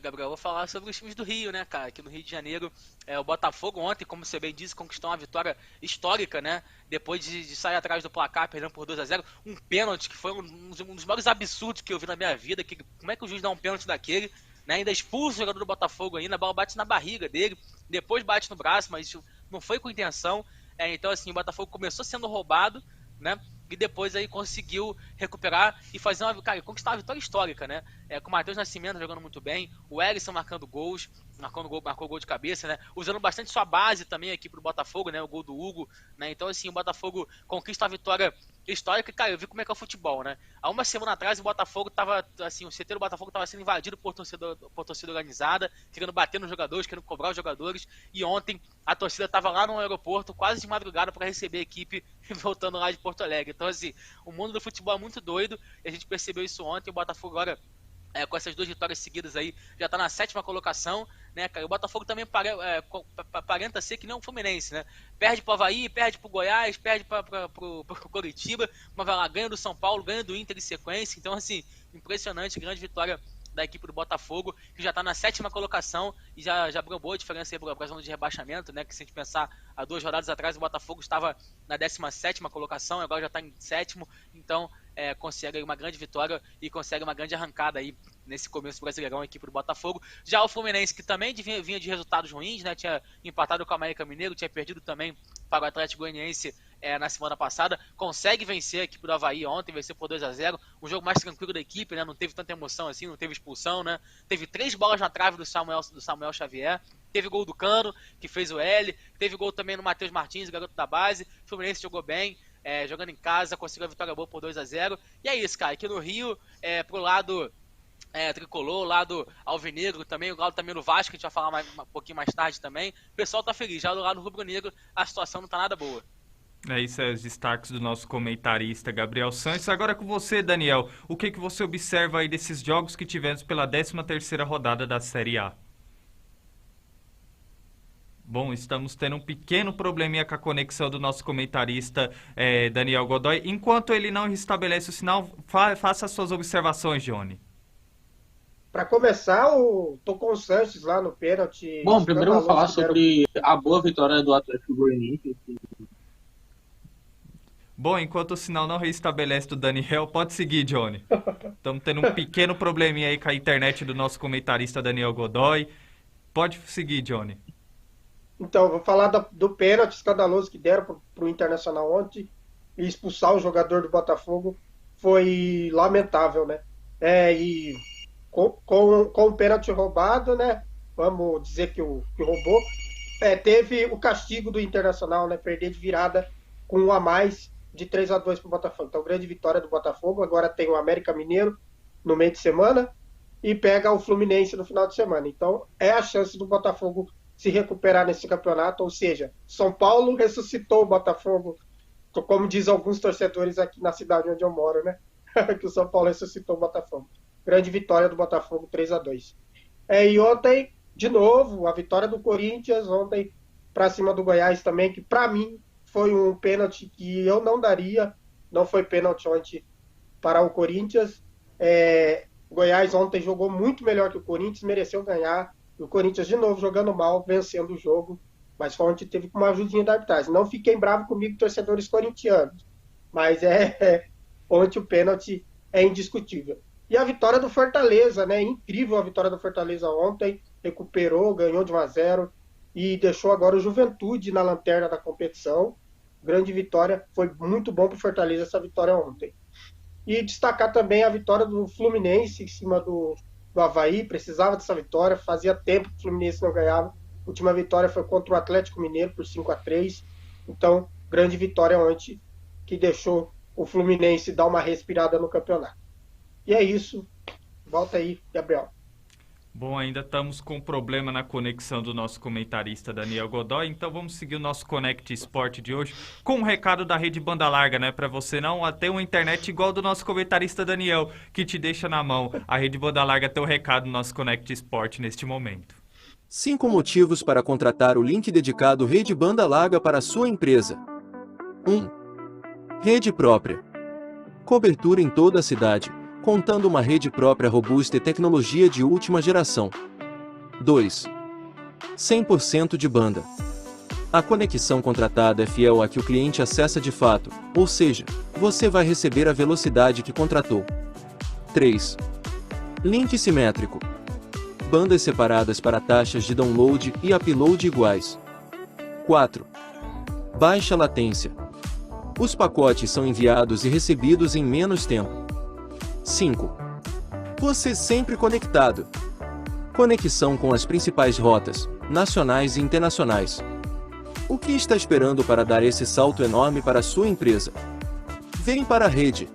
Gabriel, eu vou falar sobre os times do Rio, né, cara? Aqui no Rio de Janeiro, o Botafogo ontem, como você bem disse, conquistou uma vitória histórica, né? Depois de sair atrás do placar, perdendo por 2-0, um pênalti que foi um dos maiores absurdos que eu vi na minha vida. Como é que o juiz dá um pênalti daquele, né? Ainda expulsa o jogador do Botafogo ainda, a bola bate na barriga dele, depois bate no braço, mas isso não foi com intenção. Então, assim, o Botafogo começou sendo roubado, né? E depois aí conseguiu recuperar e fazer conquistar uma vitória histórica, né? Com o Matheus Nascimento jogando muito bem, o Erisson marcando gols, marcou gol de cabeça, né? Usando bastante sua base também a equipe do Botafogo, né? O gol do Hugo, né? Então, assim, o Botafogo conquista uma vitória histórica. Cara, eu vi como é que é o futebol, né? Há uma semana atrás o Botafogo tava, assim, o CT do Botafogo tava sendo invadido por torcida organizada, querendo bater nos jogadores, querendo cobrar os jogadores, e ontem a torcida tava lá no aeroporto, quase de madrugada, para receber a equipe voltando lá de Porto Alegre. Então, assim, o mundo do futebol é muito doido, e a gente percebeu isso ontem. O Botafogo agora, com essas 2 vitórias seguidas aí, já tá na 7ª colocação, né, cara? O Botafogo também aparenta ser que nem o Fluminense, né? Perde pro Avaí, perde pro Goiás, perde pro Coritiba, mas vai lá, ganha do São Paulo, ganha do Inter em sequência. Então, assim, impressionante, grande vitória da equipe do Botafogo, que já está na 7ª colocação e já abriu boa diferença aí para a zona de rebaixamento, né? Que se a gente pensar, há 2 rodadas atrás o Botafogo estava na 17ª colocação, agora já está em 7º, então consegue uma grande vitória e consegue uma grande arrancada aí nesse começo do Brasileirão, a equipe do Botafogo. Já o Fluminense, que também vinha de resultados ruins, né? Tinha empatado com o América Mineiro, tinha perdido também para o Atlético Goianiense na semana passada, consegue vencer a equipe do Avaí ontem, venceu por 2-0, um jogo mais tranquilo da equipe, né? Não teve tanta emoção assim, não teve expulsão, né? Teve 3 bolas na trave do Samuel Xavier, teve gol do Cano, que fez o L, teve gol também no Matheus Martins, garoto da base. O Fluminense jogou bem, jogando em casa, conseguiu a vitória boa por 2-0, e é isso, cara. Aqui no Rio, pro lado tricolor, lado alvinegro também, o lado também do Vasco, que a gente vai falar um pouquinho mais tarde também, o pessoal tá feliz. Já do lado rubro-negro, a situação não tá nada boa. Isso é os destaques do nosso comentarista Gabriel Santos. Agora com você, Daniel, o que você observa aí desses jogos que tivemos pela 13ª rodada da Série A? Bom, estamos tendo um pequeno probleminha com a conexão do nosso comentarista Daniel Godoy. Enquanto ele não restabelece o sinal, faça as suas observações, Johnny. Para começar, tocou o Sanches lá no pênalti. Bom, primeiro eu vou falar sobre a boa vitória do Atlético Goianiense. Bom, enquanto o sinal não restabelece do Daniel, pode seguir, Johnny. Estamos tendo um pequeno probleminha aí com a internet do nosso comentarista Daniel Godoy. Pode seguir, Johnny. Então, vou falar do pênalti escandaloso que deram para o Internacional ontem, e expulsar o jogador do Botafogo foi lamentável, né? E com o pênalti roubado, né? Vamos dizer que roubou. Teve o castigo do Internacional, né? Perder de virada com 1 a mais de 3-2 para o Botafogo. Então, grande vitória do Botafogo. Agora tem o América Mineiro no meio de semana e pega o Fluminense no final de semana. Então, é a chance do Botafogo se recuperar nesse campeonato, ou seja, São Paulo ressuscitou o Botafogo, como diz alguns torcedores aqui na cidade onde eu moro, né? Que o São Paulo ressuscitou o Botafogo. Grande vitória do Botafogo, 3-2. E ontem, de novo, a vitória do Corinthians, ontem para cima do Goiás também, que para mim foi um pênalti que eu não daria, não foi pênalti ontem para o Corinthians. O Goiás ontem jogou muito melhor que o Corinthians, mereceu ganhar. E o Corinthians, de novo, jogando mal, vencendo o jogo. Mas ontem teve uma ajudinha da arbitragem. Não fiquem bravos comigo, torcedores corintianos. Mas ontem o pênalti é indiscutível. E a vitória do Fortaleza, né? Incrível a vitória do Fortaleza ontem. Recuperou, ganhou de 1-0 e deixou agora o Juventude na lanterna da competição. Grande vitória. Foi muito bom para o Fortaleza essa vitória ontem. E destacar também a vitória do Fluminense em cima do Avaí. Precisava dessa vitória. Fazia tempo que o Fluminense não ganhava. A última vitória foi contra o Atlético Mineiro por 5-3. Então, grande vitória ontem que deixou o Fluminense dar uma respirada no campeonato. E é isso. Volta aí, Gabriel. Bom, ainda estamos com problema na conexão do nosso comentarista Daniel Godoy, então vamos seguir o nosso Connect Sport de hoje com um recado da Rede Banda Larga, né? Para você não ter uma internet igual do nosso comentarista Daniel, que te deixa na mão. A Rede Banda Larga tem um recado no nosso Connect Sport neste momento. 5 motivos para contratar o link dedicado Rede Banda Larga para a sua empresa. 1. Rede própria. Cobertura em toda a cidade, contando uma rede própria robusta e tecnologia de última geração. 2. 100% de banda. A conexão contratada é fiel à que o cliente acessa de fato, ou seja, você vai receber a velocidade que contratou. 3. Link simétrico. Bandas separadas para taxas de download e upload iguais. 4. Baixa latência. Os pacotes são enviados e recebidos em menos tempo. 5. Você sempre conectado. Conexão com as principais rotas, nacionais e internacionais. O que está esperando para dar esse salto enorme para a sua empresa? Vem para a rede.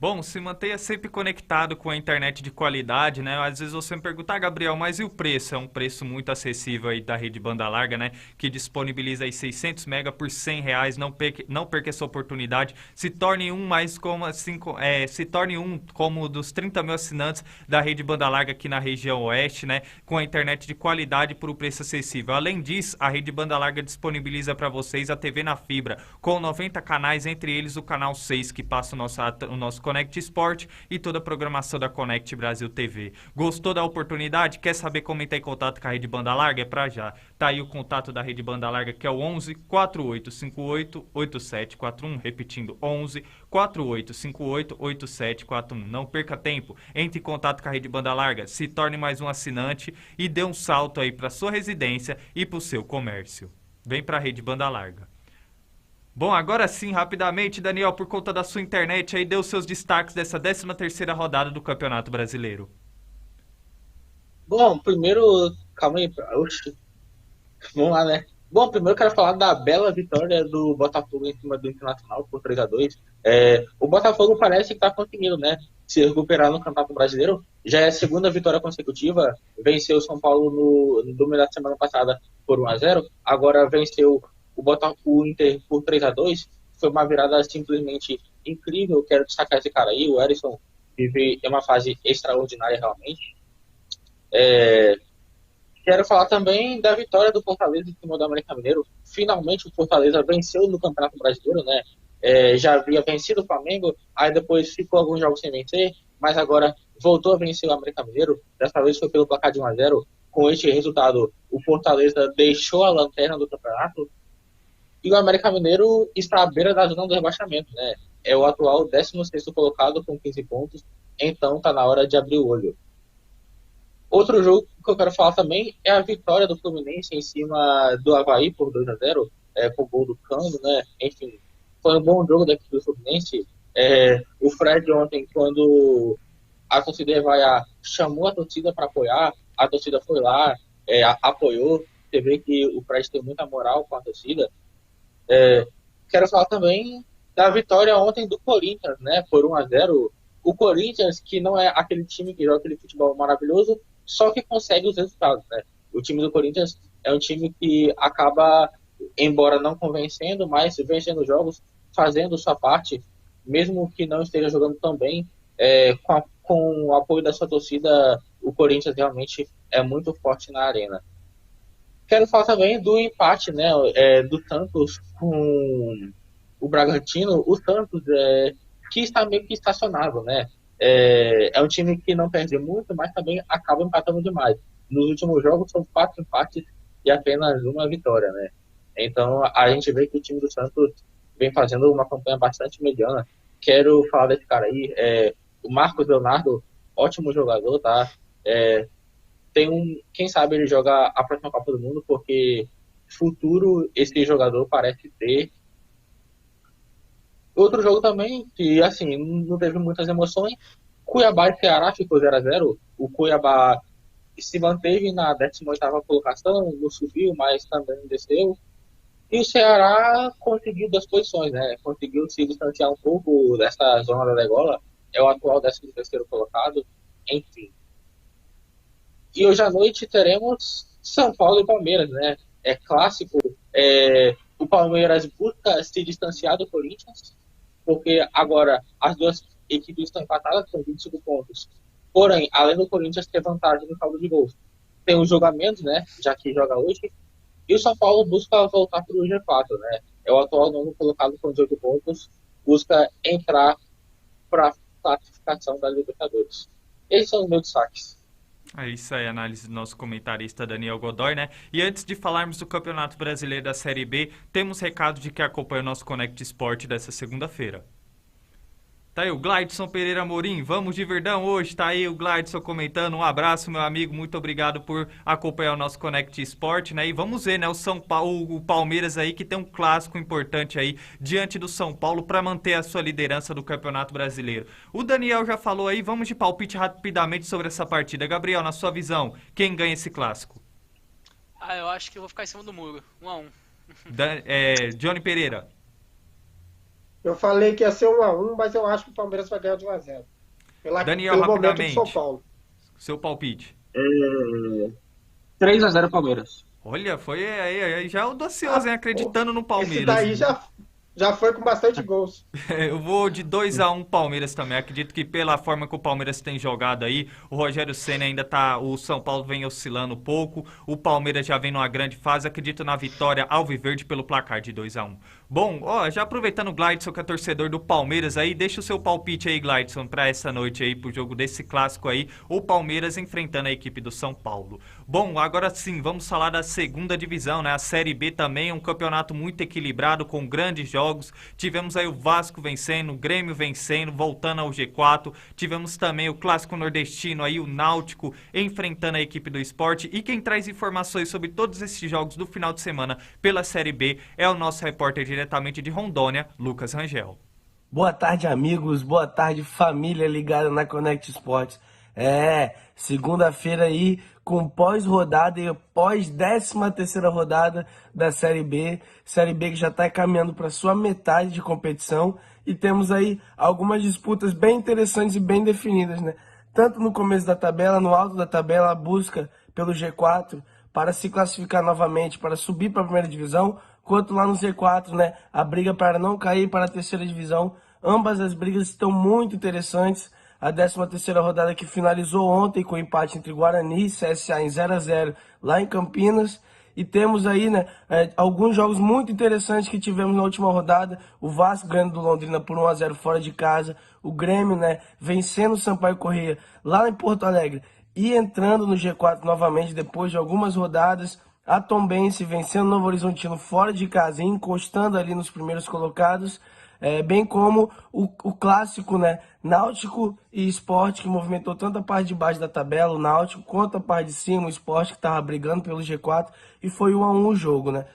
Bom, se mantenha sempre conectado com a internet de qualidade, né? Às vezes você me pergunta, Gabriel, mas e o preço? É um preço muito acessível aí da Rede Banda Larga, né? Que disponibiliza aí 600 MB por R$100. Não perca essa oportunidade. Se torne um como dos 30 mil assinantes da Rede Banda Larga aqui na região oeste, né? Com a internet de qualidade por um preço acessível. Além disso, a Rede Banda Larga disponibiliza para vocês a TV na fibra, com 90 canais, entre eles o canal 6, que passa o nosso Connect Sport e toda a programação da Connect Brasil TV. Gostou da oportunidade? Quer saber como entrar em contato com a Rede Banda Larga? É pra já. Tá aí o contato da Rede Banda Larga, que é o 11 4858 8741, repetindo, 11 4858 8741. Não perca tempo, entre em contato com a Rede Banda Larga, se torne mais um assinante e dê um salto aí para sua residência e para o seu comércio. Vem pra Rede Banda Larga. Bom, agora sim, rapidamente, Daniel, por conta da sua internet, aí deu seus destaques dessa 13ª rodada do Campeonato Brasileiro. Bom, primeiro, calma aí, oxi, vamos lá, né? Bom, primeiro eu quero falar da bela vitória do Botafogo em cima do Internacional por 3-2. O Botafogo parece que está conseguindo, né, se recuperar no Campeonato Brasileiro. Já é a segunda vitória consecutiva. Venceu o São Paulo no domingo da semana passada por 1-0. Agora venceu o Inter por 3-2. Foi uma virada simplesmente incrível. Quero destacar esse cara aí. O Erisson vive uma fase extraordinária realmente. Quero falar também da vitória do Fortaleza em cima do América Mineiro. Finalmente o Fortaleza venceu no Campeonato Brasileiro, né? Já havia vencido o Flamengo, aí depois ficou alguns jogos sem vencer, mas agora voltou a vencer o América Mineiro. Dessa vez foi pelo placar de 1-0. Com este resultado, o Fortaleza deixou a lanterna do campeonato e o América Mineiro está à beira da zona do rebaixamento, né? É o atual 16º colocado com 15 pontos, então está na hora de abrir o olho. Outro jogo que eu quero falar também é a vitória do Fluminense em cima do Avaí por 2-0, com o gol do Cano, né? Enfim, foi um bom jogo da equipe do Fluminense. O Fred ontem, quando a torcida Avaí chamou a torcida para apoiar, a torcida foi lá, apoiou. Você vê que o Fred tem muita moral com a torcida. Quero falar também da vitória ontem do Corinthians, né, por 1-0. O Corinthians, que não é aquele time que joga aquele futebol maravilhoso, só que consegue os resultados, né? O time do Corinthians é um time que acaba, embora não convencendo, mas vencendo jogos, fazendo sua parte, mesmo que não esteja jogando tão bem, com o apoio da sua torcida, o Corinthians realmente é muito forte na arena. Quero falar também do empate, né, do Santos com o Bragantino. O Santos, que está meio que estacionável, né? É um time que não perde muito, mas também acaba empatando demais. Nos últimos jogos são 4 empates e apenas uma vitória, né? Então a gente vê que o time do Santos vem fazendo uma campanha bastante mediana. Quero falar desse cara aí, o Marcos Leonardo, ótimo jogador, tá? Quem sabe ele joga a próxima Copa do Mundo, porque futuro esse jogador parece ter. Outro jogo também, que assim, não teve muitas emoções, Cuiabá e Ceará ficou 0-0. O Cuiabá se manteve na 18ª colocação, não subiu, mas também desceu. E o Ceará conseguiu 2 posições, né? Conseguiu se distanciar um pouco dessa zona da degola. É o atual 13º colocado, enfim. E hoje à noite teremos São Paulo e Palmeiras, né? É clássico. O Palmeiras busca se distanciar do Corinthians, porque agora as duas equipes estão empatadas com 25 pontos. Porém, além do Corinthians ter vantagem no saldo de gols, tem o jogamento, né? Já que joga hoje. E o São Paulo busca voltar para o G4, né? É o atual nono colocado com 18 pontos, busca entrar para a classificação da Libertadores. Esses são os meus destaques. É isso aí, análise do nosso comentarista Daniel Godoy, né? E antes de falarmos do Campeonato Brasileiro da Série B, temos recado de quem acompanha o nosso Connect Sport dessa segunda-feira. Tá aí o Glaidson Pereira Amorim, vamos de Verdão hoje, tá aí o Glaidson comentando, um abraço meu amigo, muito obrigado por acompanhar o nosso Connect Sport, né, e vamos ver, né, o Palmeiras aí que tem um clássico importante aí diante do São Paulo para manter a sua liderança do Campeonato Brasileiro. O Daniel já falou aí, vamos de palpite rapidamente sobre essa partida. Gabriel, na sua visão, quem ganha esse clássico? Eu acho que eu vou ficar em cima do muro, 1-1. Johnny Pereira. Eu falei que ia ser 1-1, mas eu acho que o Palmeiras vai ganhar de 1-0. Daniel, pelo rapidamente, momento do São Paulo. seu palpite. 3-0 Palmeiras. Olha, foi aí já audacioso, hein? Acreditando no Palmeiras. Esse daí já foi com bastante gols. Eu vou de 2-1 Palmeiras também. Acredito que pela forma que o Palmeiras tem jogado aí, o Rogério Ceni ainda tá. O São Paulo vem oscilando um pouco. O Palmeiras já vem numa grande fase. Acredito na vitória alviverde pelo placar de 2-1. Bom, já aproveitando o Glaidson, que é torcedor do Palmeiras aí, deixa o seu palpite aí, Glaidson, pra essa noite aí, pro jogo desse clássico aí, o Palmeiras enfrentando a equipe do São Paulo. Bom, agora sim, vamos falar da segunda divisão, né? A Série B também é um campeonato muito equilibrado, com grandes jogos. Tivemos aí o Vasco vencendo, o Grêmio vencendo, voltando ao G4. Tivemos também o Clássico Nordestino aí, o Náutico enfrentando a equipe do Sport. E quem traz informações sobre todos esses jogos do final de semana pela Série B é o nosso repórter diretamente de Rondônia, Lucas Rangel. Boa tarde, amigos. Boa tarde, família ligada na Connect Sports. Segunda-feira aí, com pós-rodada e pós-13ª rodada da Série B. Série B que já está caminhando para sua metade de competição. E temos aí algumas disputas bem interessantes e bem definidas, né? Tanto no começo da tabela, no alto da tabela, a busca pelo G4 para se classificar novamente, para subir para a primeira divisão, quanto lá no Z4, né, a briga para não cair para a terceira divisão. Ambas as brigas estão muito interessantes. A 13ª rodada que finalizou ontem com o empate entre Guarani e CSA em 0-0 lá em Campinas. E temos aí, né, alguns jogos muito interessantes que tivemos na última rodada. O Vasco ganhando do Londrina por 1-0 fora de casa. O Grêmio, né, vencendo o Sampaio Corrêa lá em Porto Alegre e entrando no G4 novamente depois de algumas rodadas. A Tombense vencendo o Novo Horizontino fora de casa e encostando ali nos primeiros colocados. Bem como o clássico, né, Náutico e Sport, que movimentou tanto a parte de baixo da tabela, o Náutico, quanto a parte de cima, o Sport, que estava brigando pelo G4, e foi 1-1 o jogo, né.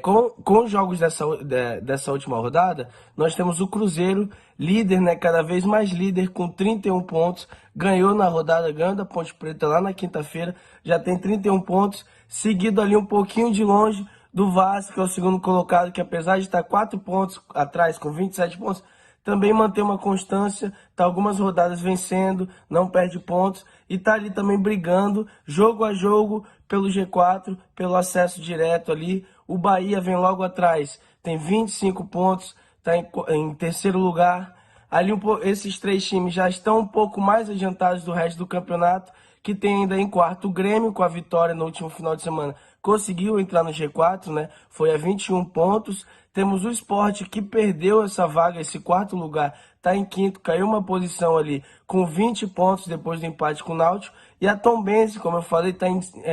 Com os jogos dessa última rodada, nós temos o Cruzeiro, líder, né, cada vez mais líder, com 31 pontos, ganhou na rodada, ganhou da Ponte Preta lá na quinta-feira, já tem 31 pontos, seguido ali um pouquinho de longe do Vasco, que é o segundo colocado, que apesar de estar 4 pontos atrás, com 27 pontos, também mantém uma constância, está algumas rodadas vencendo, não perde pontos, e está ali também brigando, jogo a jogo, pelo G4, pelo acesso direto ali. O Bahia vem logo atrás, tem 25 pontos, está em terceiro lugar. Ali esses 3 times já estão um pouco mais adiantados do resto do campeonato, que tem ainda em quarto o Grêmio, com a vitória no último final de semana, conseguiu entrar no G4, né? Foi a 21 pontos. Temos o Sport, que perdeu essa vaga, esse quarto lugar, está em quinto, caiu uma posição ali com 20 pontos depois do empate com o Náutico. E a Tombense, como eu falei,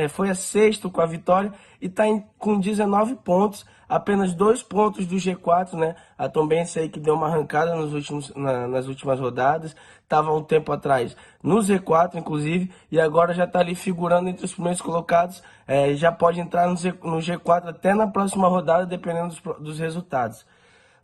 foi a sexto com a vitória e está com 19 pontos, apenas 2 pontos do G4, né? A Tombense aí que deu uma arrancada nas últimas rodadas, estava um tempo atrás no Z4, inclusive, e agora já está ali figurando entre os primeiros colocados, já pode entrar no G4 até na próxima rodada, dependendo dos resultados.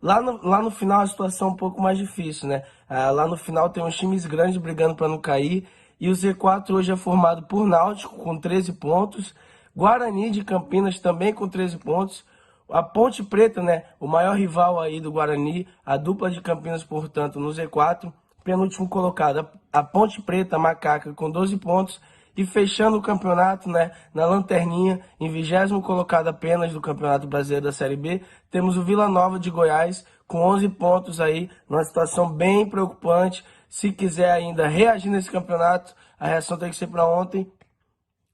Lá no final a situação é um pouco mais difícil, né? Lá no final tem uns times grandes brigando para não cair, e o Z4 hoje é formado por Náutico com 13 pontos, Guarani de Campinas também com 13 pontos, a Ponte Preta, né, o maior rival aí do Guarani, a dupla de Campinas, portanto, no Z4, penúltimo colocado, a Ponte Preta, Macaca, com 12 pontos, e fechando o campeonato, né, na lanterninha, em 20º colocado apenas do Campeonato Brasileiro da Série B, temos o Vila Nova de Goiás, com 11 pontos aí, numa situação bem preocupante. Se quiser ainda reagir nesse campeonato, a reação tem que ser para ontem,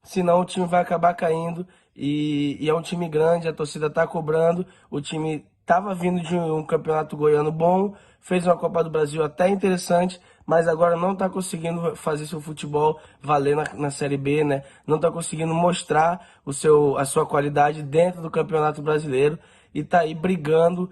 senão o time vai acabar caindo, e é um time grande, a torcida está cobrando, o time estava vindo de um campeonato goiano bom, fez uma Copa do Brasil até interessante, mas agora não está conseguindo fazer seu futebol valer na Série B, né? Não está conseguindo mostrar a sua qualidade dentro do Campeonato Brasileiro e está aí brigando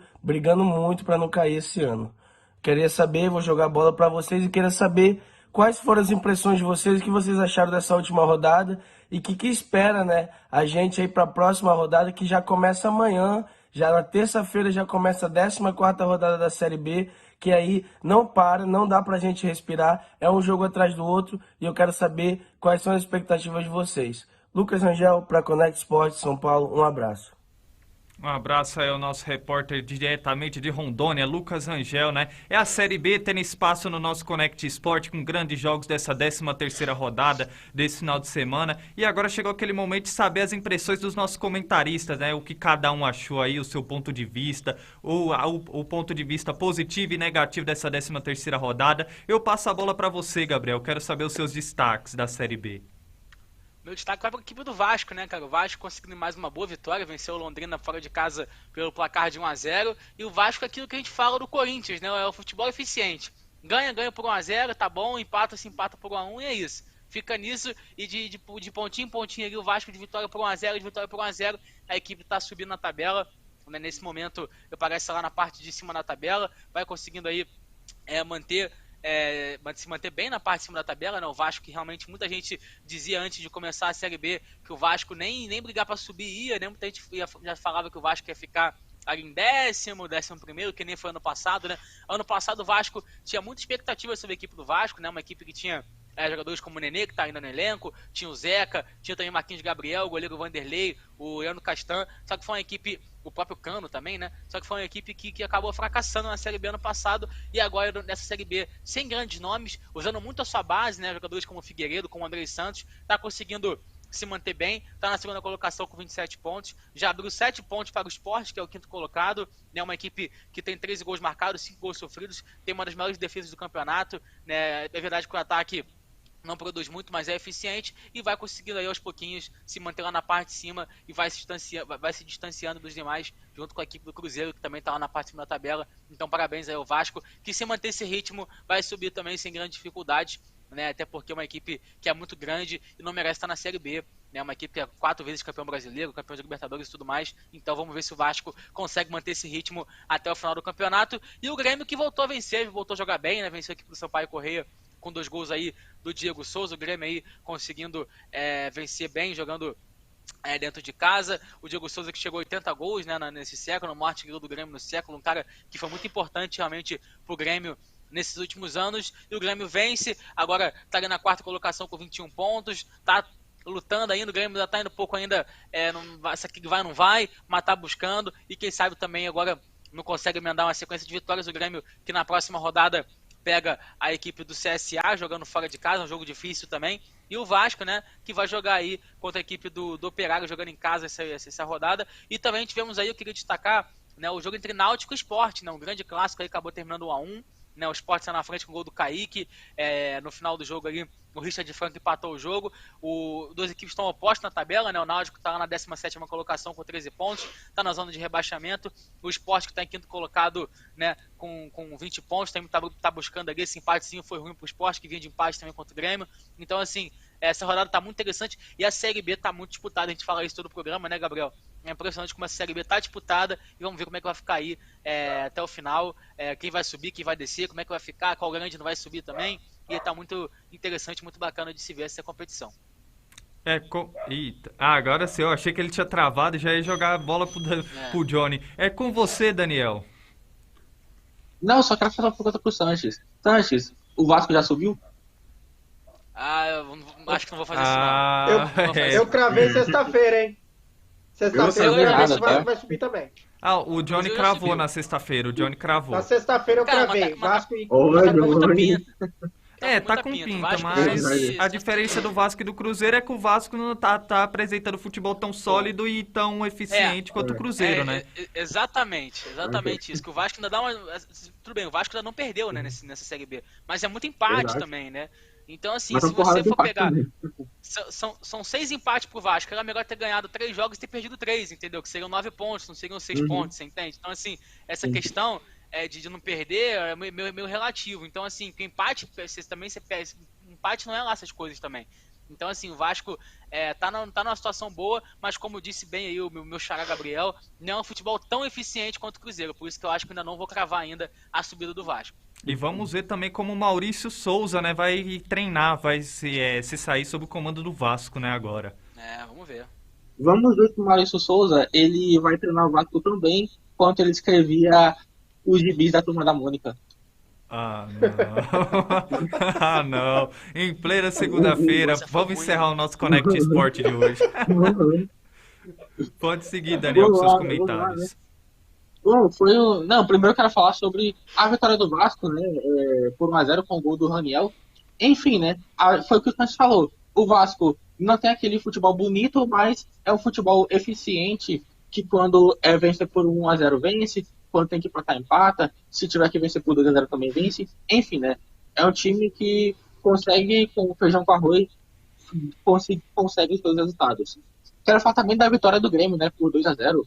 muito para não cair esse ano. Queria saber, vou jogar a bola para vocês e queria saber quais foram as impressões de vocês, o que vocês acharam dessa última rodada e o que espera, né, a gente aí para a próxima rodada, que já começa amanhã, já na terça-feira já começa a 14ª rodada da Série B, que aí não para, não dá pra gente respirar, é um jogo atrás do outro, e eu quero saber quais são as expectativas de vocês. Lucas Rangel, para Connect Sport São Paulo, um abraço. Um abraço aí ao nosso repórter diretamente de Rondônia, Lucas Rangel, né? É a Série B tendo espaço no nosso Connect Sport com grandes jogos dessa 13ª rodada desse final de semana. E agora chegou aquele momento de saber as impressões dos nossos comentaristas, né? O que cada um achou aí, o seu ponto de vista, o ponto de vista positivo e negativo dessa 13ª rodada. Eu passo a bola para você, Gabriel. Quero saber os seus destaques da Série B. Meu destaque vai para a equipe do Vasco, né, cara? O Vasco conseguindo mais uma boa vitória, venceu o Londrina fora de casa pelo placar de 1-0. E o Vasco é aquilo que a gente fala do Corinthians, né? É o futebol eficiente. Ganha por 1-0, tá bom, empata por 1-1 e é isso. Fica nisso e de pontinho em pontinho ali o Vasco de vitória por 1-0, de vitória por 1-0. A equipe tá subindo na tabela, né? Nesse momento aparece lá na parte de cima da tabela, vai conseguindo aí se manter bem na parte de cima da tabela, né? O Vasco, que realmente muita gente dizia antes de começar a Série B que o Vasco nem brigar para subir ia, né? Muita gente já falava que o Vasco ia ficar ali em 11º, que nem foi ano passado, né? Ano passado o Vasco tinha muita expectativa sobre a equipe do Vasco, né? Uma equipe que tinha jogadores como o Nenê, que tá ainda no elenco, tinha o Zeca, tinha também o Marquinhos Gabriel, o goleiro Vanderlei, o Leandro Castan, só que foi uma equipe, o próprio Cano também, né? Só que foi uma equipe que acabou fracassando na Série B ano passado e agora nessa Série B sem grandes nomes, usando muito a sua base, né? Jogadores como o Figueiredo, como o André Santos, tá conseguindo se manter bem, tá na segunda colocação com 27 pontos, já abriu 7 pontos para o Sport, que é o quinto colocado, né? Uma equipe que tem 13 gols marcados, 5 gols sofridos, tem uma das melhores defesas do campeonato, né? É verdade que o ataque não produz muito, mas é eficiente e vai conseguindo aí aos pouquinhos se manter lá na parte de cima e vai se distanciando dos demais, junto com a equipe do Cruzeiro, que também está lá na parte de cima da tabela. Então parabéns aí ao Vasco, que se manter esse ritmo vai subir também sem grandes dificuldades, né? Até porque é uma equipe que é muito grande e não merece estar na Série B, né? Uma equipe que é 4 vezes campeão brasileiro, campeão de Libertadores e tudo mais. Então vamos ver se o Vasco consegue manter esse ritmo até o final do campeonato. E o Grêmio, que voltou a vencer, voltou a jogar bem, né? Venceu a equipe do Sampaio Corrêa com 2 gols aí do Diego Souza, o Grêmio aí conseguindo vencer bem, jogando dentro de casa. O Diego Souza, que chegou a 80 gols, né, nesse século, o maior artilheiro do Grêmio no século, um cara que foi muito importante realmente pro Grêmio nesses últimos anos, e o Grêmio vence, agora tá ali na 4ª colocação com 21 pontos, tá lutando ainda, o Grêmio ainda tá indo um pouco ainda, essa aqui vai não vai, mas tá buscando, e quem sabe também agora não consegue emendar uma sequência de vitórias, o Grêmio que na próxima rodada pega a equipe do CSA jogando fora de casa, um jogo difícil também, e o Vasco, né, que vai jogar aí contra a equipe do Operário, jogando em casa essa rodada, e também tivemos aí, eu queria destacar, né, o jogo entre Náutico e Sport, né, um grande clássico aí, acabou terminando 1-1, né, o Sport está na frente com o gol do Kaique, no final do jogo ali, o Richard Franco empatou o jogo, duas equipes estão opostas na tabela, né, o Náutico está lá na 17ª colocação com 13 pontos, está na zona de rebaixamento, o Sport que está em quinto colocado, né, com 20 pontos, também está buscando ali, esse empatezinho foi ruim para o Sport, que vinha de empate também contra o Grêmio, então assim, essa rodada está muito interessante, e a Série B está muito disputada, a gente fala isso todo o programa, né, Gabriel? É impressionante como essa Série B está disputada e vamos ver como é que vai ficar aí até o final, quem vai subir, quem vai descer, como é que vai ficar, qual grande não vai subir também, e está muito interessante, muito bacana de se ver essa competição. Eita. Agora sim, eu achei que ele tinha travado e já ia jogar a bola pro Johnny. É com você, Daniel. Não, só quero fazer uma pergunta pro Sanches. Sanches, o Vasco já subiu? Eu acho que não vou fazer isso não. Eu cravei sexta-feira, hein? Sexta-feira vai subir também. O Johnny cravou na sexta-feira, o Johnny cravou. Na sexta-feira eu cravei, Vasco e... Tá com pinta, mas a diferença do Vasco e do Cruzeiro é que o Vasco não tá apresentando futebol tão sólido e tão eficiente quanto o Cruzeiro, né? Exatamente isso, que o Vasco ainda dá uma... Tudo bem, o Vasco ainda não perdeu, né, nessa Série B, mas é muito empate também, né? Então, assim, se você for pegar... São 6 empates pro Vasco. Era melhor ter ganhado 3 jogos e ter perdido 3, entendeu? Que seriam 9 pontos, não seriam 6 pontos, você entende? Então, assim, essa questão de não perder é meio relativo. Então, assim, que empate empate não é lá essas coisas também. Então, assim, o Vasco tá numa situação boa, mas como disse bem aí o meu xará Gabriel, não é um futebol tão eficiente quanto o Cruzeiro. Por isso que eu acho que ainda não vou cravar ainda a subida do Vasco. E vamos ver também como o Maurício Souza, né, vai treinar, vai se sair sob o comando do Vasco, né, agora. Vamos ver. Vamos ver que o Maurício Souza, ele vai treinar o Vasco também, quanto ele escrevia os gibis da Turma da Mônica. Não. Não. Em plena segunda-feira, vamos encerrar o nosso Connect Sport de hoje. Pode seguir, Daniel, com seus comentários. Bom, primeiro eu quero falar sobre a vitória do Vasco, né, por 1-0 com o gol do Raniel. Enfim, né, foi o que o Santos falou. O Vasco não tem aquele futebol bonito, mas é um futebol eficiente, que quando vence por 1-0 vence, quando tem que empatar, empata, se tiver que vencer por 2-0 também vence. Enfim, né, é um time que consegue, com feijão com arroz, consegue os dois resultados. Quero falar também da vitória do Grêmio, né, por 2-0.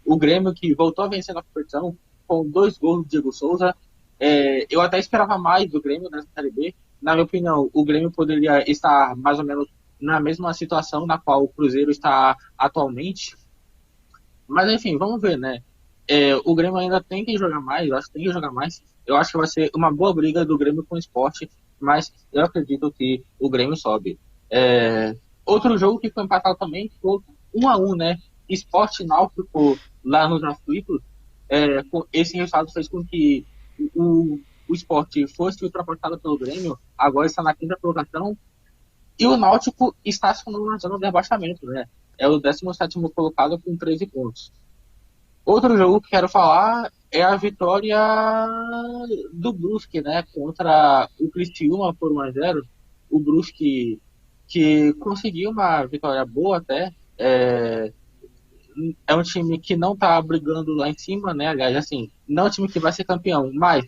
O Grêmio que voltou a vencer na competição com 2 gols do Diego Souza. Eu até esperava mais do Grêmio nessa Série B. Na minha opinião, o Grêmio poderia estar mais ou menos na mesma situação na qual o Cruzeiro está atualmente. Mas enfim, vamos ver, né? O Grêmio ainda tem que jogar mais, eu acho que tem que jogar mais. Eu acho que vai ser uma boa briga do Grêmio com o Sport, mas eu acredito que o Grêmio sobe. Outro jogo que foi empatado também foi 1-1, né? Sport Náutico lá nos aflitos, esse resultado fez com que o Sport fosse ultrapassado pelo Grêmio, agora está na 5ª colocação, e o Náutico está se tornando na zona de rebaixamento, né? É o 17º colocado com 13 pontos. Outro jogo que quero falar é a vitória do Brusque, né? Contra o Criciúma por 1-0. O Brusque que conseguiu uma vitória boa até, é um time que não tá brigando lá em cima, né? Aliás, assim, não é um time que vai ser campeão, mas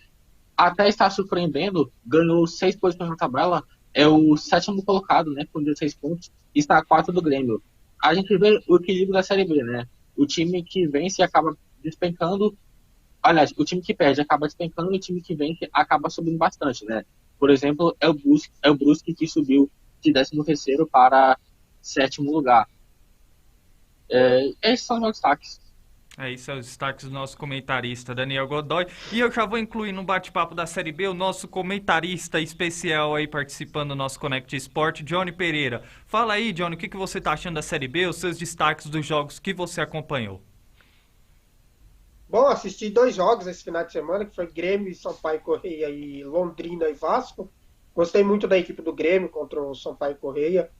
até está surpreendendo, ganhou 6 posições na tabela, é o 7º colocado, né? Com 16 pontos, está a 4 do Grêmio. A gente vê o equilíbrio da Série B, né? O time que vence acaba despencando, aliás, o time que perde acaba despencando e o time que vence acaba subindo bastante, né? Por exemplo, é o Brusque que subiu de 13º para 7º lugar. Esses são os meus destaques. Isso são os destaques do nosso comentarista Daniel Godoy. E eu já vou incluir no bate-papo da Série B o nosso comentarista especial aí participando do nosso Connect Sport, Johnny Pereira. Fala aí, Johnny, o que você está achando da Série B, os seus destaques dos jogos que você acompanhou? Bom, assisti 2 jogos esse final de semana, que foi Grêmio, Sampaio Corrêa e Londrina e Vasco. Gostei muito da equipe do Grêmio contra o Sampaio Corrêa.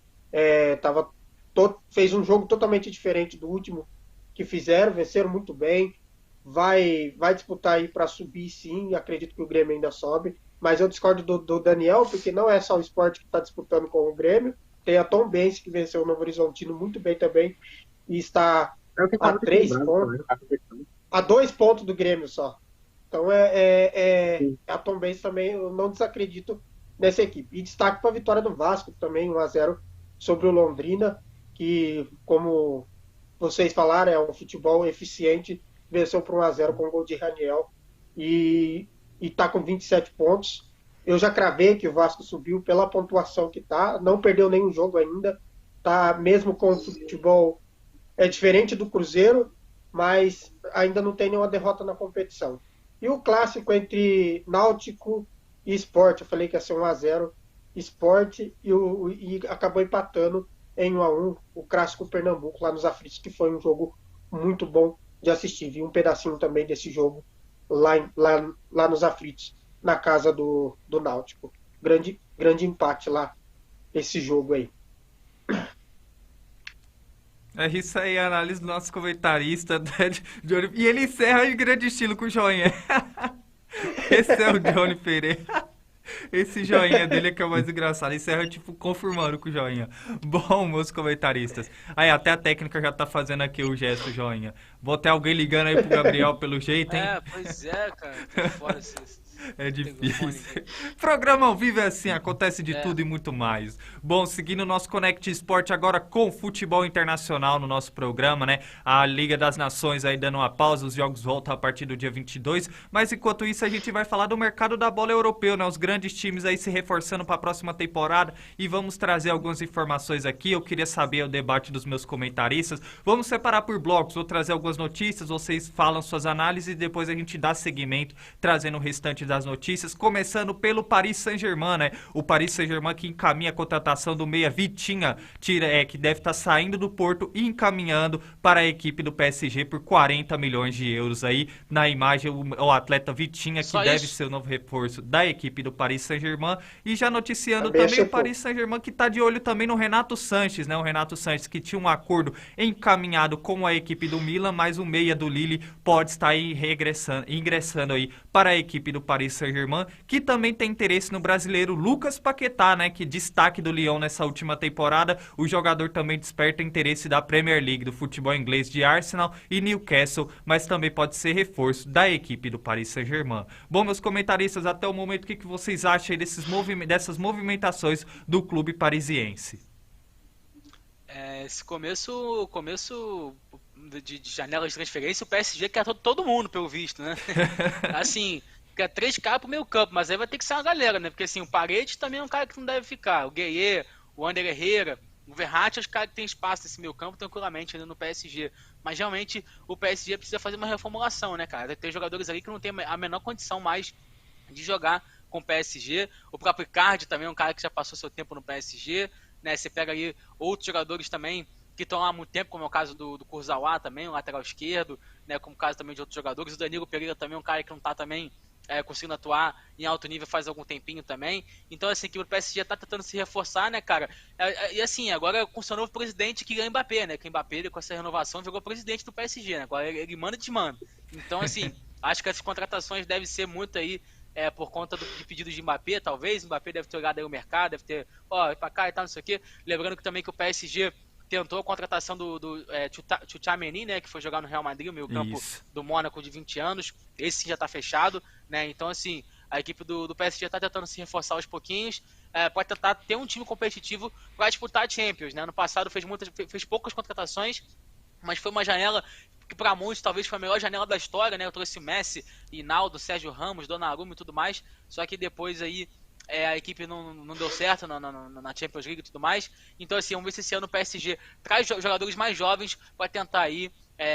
Fez um jogo totalmente diferente do último que fizeram, venceram muito bem. Vai disputar aí para subir, sim. Acredito que o Grêmio ainda sobe. Mas eu discordo do Daniel, porque não é só o Sport que está disputando com o Grêmio. Tem a Tombense, que venceu o Novo Horizontino muito bem também. E está a 3 pontos. A 2 pontos do Grêmio só. Então a Tombense também, eu não desacredito nessa equipe. E destaque para a vitória do Vasco também, 1-0 sobre o Londrina, que, como vocês falaram, é um futebol eficiente, venceu por 1-0 com o gol de Raniel e está com 27 pontos. Eu já cravei que o Vasco subiu pela pontuação que está, não perdeu nenhum jogo ainda, tá mesmo com o futebol diferente do Cruzeiro, mas ainda não tem nenhuma derrota na competição. E o clássico Náutico e Sport, eu falei que ia ser 1-0 Sport e acabou empatando em 1-1 o clássico Pernambuco lá nos Aflitos, que foi um jogo muito bom de assistir. Vi um pedacinho também desse jogo lá nos Aflitos, na casa do Náutico. Grande empate lá, esse jogo aí. É isso aí, a análise do nosso comentarista. E ele encerra em grande estilo com o joinha. Esse é o Johnny Pereira. Esse joinha dele é que é o mais engraçado. Encerra, tipo, confirmando com o joinha. Bom, meus comentaristas. Aí, até a técnica já tá fazendo aqui o gesto joinha. Vou ter alguém ligando aí pro Gabriel pelo jeito, hein? Pois é, cara. Tô fora esses... É difícil. Programa ao vivo é assim, acontece de tudo e muito mais. Bom, seguindo o nosso Connect Sport agora com futebol internacional no nosso programa, né? A Liga das Nações aí dando uma pausa, os jogos voltam a partir do dia 22. Mas enquanto isso a gente vai falar do mercado da bola europeu, né? Os grandes times aí se reforçando para a próxima temporada e vamos trazer algumas informações aqui. Eu queria saber o debate dos meus comentaristas. Vamos separar por blocos, vou trazer algumas notícias, vocês falam suas análises e depois a gente dá seguimento trazendo o restante das notícias, começando pelo Paris Saint-Germain, né? O Paris Saint-Germain que encaminha a contratação do meia Vitinha, que deve estar saindo do Porto e encaminhando para a equipe do PSG por 40 milhões de euros aí. Na imagem, o atleta Vitinha, que deve ser o novo reforço da equipe do Paris Saint-Germain. E já noticiando também o Paris Saint-Germain que está de olho também no Renato Sanches, né? O Renato Sanches que tinha um acordo encaminhado com a equipe do Milan, mas o meia do Lille pode estar aí ingressando aí para a equipe do Paris Saint-Germain, que também tem interesse no brasileiro Lucas Paquetá, né, que destaque do Lyon nessa última temporada. O jogador também desperta interesse da Premier League, do futebol inglês, de Arsenal e Newcastle, mas também pode ser reforço da equipe do Paris Saint-Germain. Bom, meus comentaristas, até o momento, o que vocês acham aí dessas movimentações do clube parisiense? Esse começo de janela de transferência, o PSG quer todo mundo, pelo visto, né? Assim, quer 3 caras pro meio campo, mas aí vai ter que ser uma galera, né? Porque assim, o Paredes também é um cara que não deve ficar. O Gueye, o Ander Herrera, o Verratti, os caras que tem espaço nesse meio campo tranquilamente ainda no PSG. Mas realmente o PSG precisa fazer uma reformulação, né, cara? Tem jogadores ali que não tem a menor condição mais de jogar com o PSG. O próprio Icardi também é um cara que já passou seu tempo no PSG, né? Você pega aí outros jogadores também que estão lá há muito tempo, como é o caso do Kurzawa também, o lateral esquerdo, né? Como o caso também de outros jogadores. O Danilo Pereira também é um cara que não está também conseguindo atuar em alto nível faz algum tempinho também. Então, assim, que o PSG tá tentando se reforçar, né, cara? E assim, agora com o seu novo presidente, que é o Mbappé, né? Que o Mbappé, ele, com essa renovação, virou presidente do PSG, né? Agora ele manda e desmanda. Então, assim, acho que essas contratações devem ser muito aí por conta de pedidos de Mbappé, talvez. O Mbappé deve ter olhado aí o mercado, deve ter, pra cá e tal, não sei o quê. Lembrando que também que o PSG tentou a contratação do Tchouaméni, né, que foi jogar no Real Madrid, o meio campo do Mônaco de 20 anos. Esse sim já tá fechado, né? Então, assim, a equipe do PSG tá tentando se reforçar aos pouquinhos, pode tentar ter um time competitivo para disputar a Champions, né? Ano passado fez poucas contratações, mas foi uma janela que para muitos talvez foi a melhor janela da história, né? Eu trouxe Messi, Hinaldo, Sérgio Ramos, Donnarumma e tudo mais, só que depois aí a equipe não deu certo na Champions League e tudo mais. Então, assim, vamos ver se esse ano o PSG traz jogadores mais jovens para tentar aí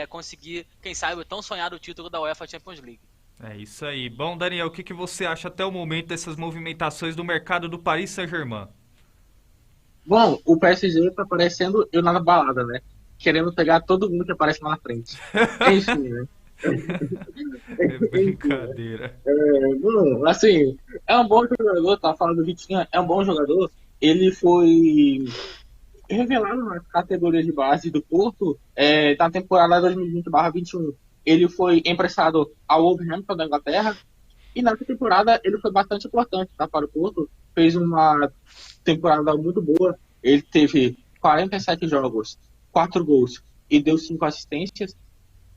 conseguir, quem sabe, o tão sonhado título da UEFA Champions League. É isso aí. Bom, Daniel, o que você acha até o momento dessas movimentações do mercado do Paris Saint-Germain? Bom, o PSG tá parecendo eu na balada, né? Querendo pegar todo mundo que aparece lá na frente. Enfim, né? É brincadeira. Bom, assim, é um bom jogador, tá falando do Vitinha, é um bom jogador. Ele foi revelado nas categorias de base do Porto, na temporada 2020/21. Ele foi emprestado ao Wolverhampton da Inglaterra, e nessa temporada ele foi bastante importante, tá, para o Porto. Fez uma temporada muito boa. Ele teve 47 jogos, 4 gols e deu 5 assistências.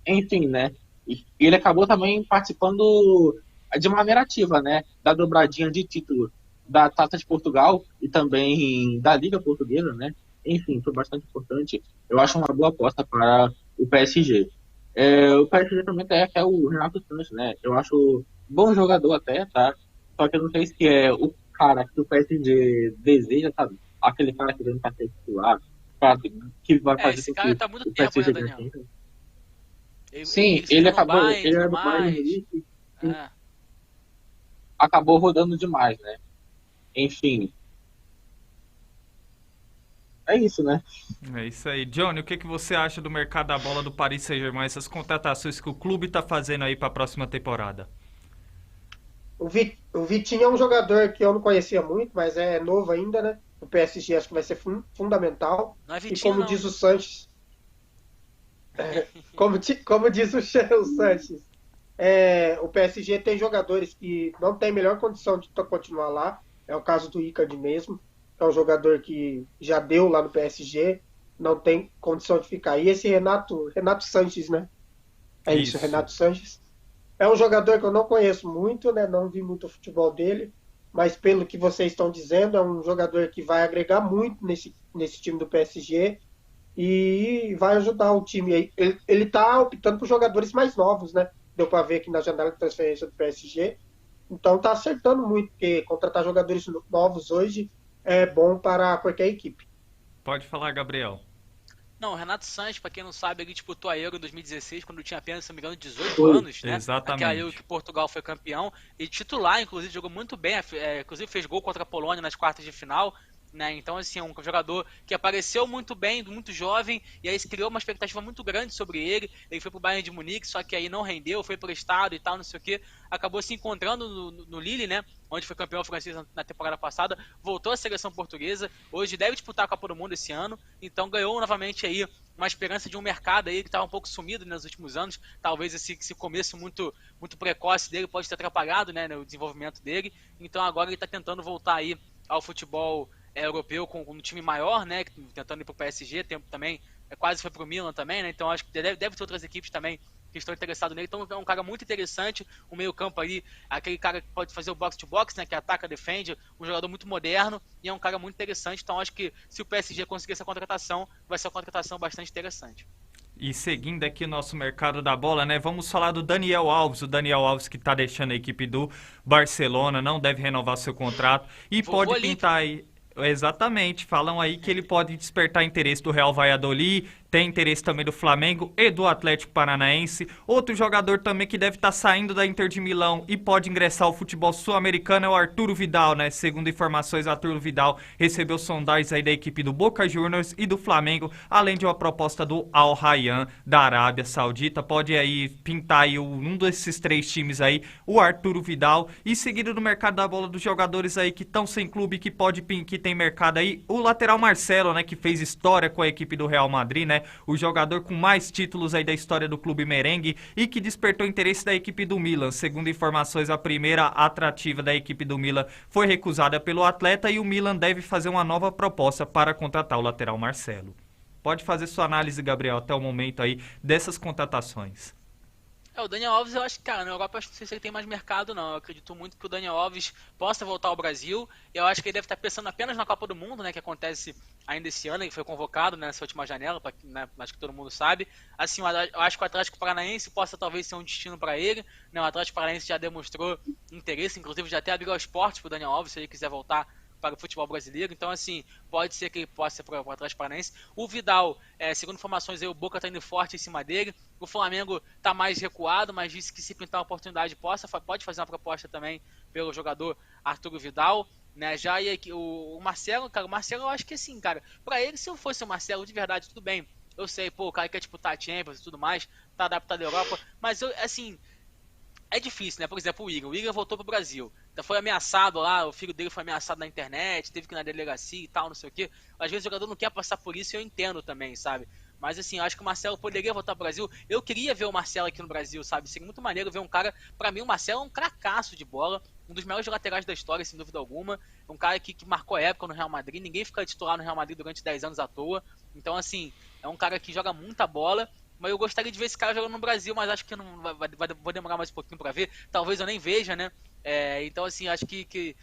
Enfim, né? E ele acabou também participando de maneira ativa, né? Da dobradinha de título da Taça de Portugal e também da Liga Portuguesa, né? Enfim, foi bastante importante. Eu acho uma boa aposta para o PSG. O PSG também é o Renato Sanches, né? Eu acho bom jogador até, tá? Só que eu não sei se é o cara que o PSG deseja, sabe? Aquele cara que vem para ser titular, que vai fazer Esse com cara que tá há muito o tempo, né, PSG Daniel? ganhe. Ele Sim, fica ele no acabou, Bayern e ele tudo era do Bayern mais. Munique, e É. acabou rodando demais, né? Enfim, é isso, né? É isso aí. Johnny, o que você acha do mercado da bola do Paris Saint-Germain, essas contratações que o clube tá fazendo aí para a próxima temporada? O Vitinho é um jogador que eu não conhecia muito, mas é novo ainda, né? O PSG acho que vai ser fundamental. Não é E Vitinho, como não. diz o Sanches, como diz o Sanches, o PSG tem jogadores que não tem melhor condição de continuar lá. É o caso do Icardi mesmo, que é um jogador que já deu lá no PSG, não tem condição de ficar. E esse Renato Sanches, né? É isso, Isso. Renato Sanches. É um jogador que eu não conheço muito, né? Não vi muito o futebol dele, mas pelo que vocês estão dizendo, é um jogador que vai agregar muito nesse time do PSG e vai ajudar o time aí. Ele tá optando por jogadores mais novos, né? Deu para ver aqui na janela de transferência do PSG. Então tá acertando muito, porque contratar jogadores novos hoje é bom para qualquer equipe. Pode falar, Gabriel. Não, o Renato Sanches, pra quem não sabe, ele disputou a Euro em 2016, quando tinha apenas, se não me engano, 18 Foi, anos, né? Aquela Euro Exatamente. que Portugal foi campeão. E titular, inclusive, jogou muito bem. Inclusive fez gol contra a Polônia nas quartas de final. Né? Então, assim, um jogador que apareceu muito bem, muito jovem, e aí se criou uma expectativa muito grande sobre ele. Ele foi pro Bayern de Munique, só que aí não rendeu, foi prestado e tal, não sei o que. Acabou se encontrando no Lille, né? Onde foi campeão francês na temporada passada, voltou à seleção portuguesa, hoje deve disputar a Copa do Mundo esse ano, então ganhou novamente aí uma esperança de um mercado aí que estava um pouco sumido nos últimos anos. Talvez esse começo muito precoce dele pode ter atrapalhado, né, o desenvolvimento dele. Então agora ele está tentando voltar aí ao futebol europeu com um time maior, né, tentando ir pro PSG, também quase foi pro Milan também, né? Então acho que deve ter outras equipes também que estão interessados nele. Então é um cara muito interessante, o meio-campo ali, aquele cara que pode fazer o box-to-box, né, que ataca, defende, um jogador muito moderno e é um cara muito interessante. Então acho que se o PSG conseguir essa contratação, vai ser uma contratação bastante interessante. E seguindo aqui o nosso mercado da bola, né? Vamos falar do Daniel Alves. O Daniel Alves que tá deixando a equipe do Barcelona, não deve renovar seu contrato e Vovô pode pintar Olímpico. aí. Exatamente, falam aí que ele pode despertar interesse do Real Valladolid, tem interesse também do Flamengo e do Atlético Paranaense. Outro jogador também que deve estar saindo da Inter de Milão e pode ingressar ao futebol sul-americano é o Arturo Vidal, né? Segundo informações, Arturo Vidal recebeu sondagens aí da equipe do Boca Juniors e do Flamengo, além de uma proposta do Al Rayyan da Arábia Saudita. Pode aí pintar aí um desses três times aí, o Arturo Vidal. E seguido no mercado da bola dos jogadores aí que estão sem clube, que tem mercado aí, o lateral Marcelo, né? Que fez história com a equipe do Real Madrid, né? O jogador com mais títulos aí da história do clube merengue e que despertou interesse da equipe do Milan. Segundo informações, a primeira atrativa da equipe do Milan foi recusada pelo atleta e o Milan deve fazer uma nova proposta para contratar o lateral Marcelo. Pode fazer sua análise, Gabriel, até o momento aí dessas contratações. O Daniel Alves, eu acho que, cara, na Europa eu não sei se ele tem mais mercado, não. Eu acredito muito que o Daniel Alves possa voltar ao Brasil. Eu acho que ele deve estar pensando apenas na Copa do Mundo, né, que acontece ainda esse ano. Ele foi convocado, né, nessa última janela, né, acho que todo mundo sabe. Assim, eu acho que o Atlético Paranaense possa talvez ser um destino para ele. Né, o Atlético Paranaense já demonstrou interesse, inclusive já até abriu as portas para o Daniel Alves, se ele quiser voltar para o futebol brasileiro. Então, assim, pode ser que ele possa ser para o Atlético Paranaense. O Vidal, segundo informações aí, o Boca está indo forte em cima dele. O Flamengo está mais recuado, mas disse que se pintar uma oportunidade pode fazer uma proposta também pelo jogador Arturo Vidal. Né, já e aqui, o Marcelo, cara, o Marcelo eu acho que assim, cara, pra ele, se eu fosse o Marcelo de verdade, tudo bem. Eu sei, pô, o cara quer disputar a Champions e tudo mais, tá adaptado à Europa, mas eu, assim, é difícil, né? Por exemplo, o Willian voltou pro Brasil. Então foi ameaçado lá, o filho dele foi ameaçado na internet, teve que ir na delegacia e tal, não sei o quê. Às vezes o jogador não quer passar por isso e eu entendo também, sabe? Mas assim, eu acho que o Marcelo poderia voltar pro Brasil. Eu queria ver o Marcelo aqui no Brasil, sabe? Seria muito maneiro ver um cara. Pra mim, o Marcelo é um cracaço de bola, um dos melhores laterais da história, sem dúvida alguma. Um cara que marcou época no Real Madrid. Ninguém fica titular no Real Madrid durante 10 anos à toa. Então, assim, é um cara que joga muita bola. Mas eu gostaria de ver esse cara jogando no Brasil, mas acho que não vou demorar mais um pouquinho pra ver. Talvez eu nem veja, né? Então, assim, acho que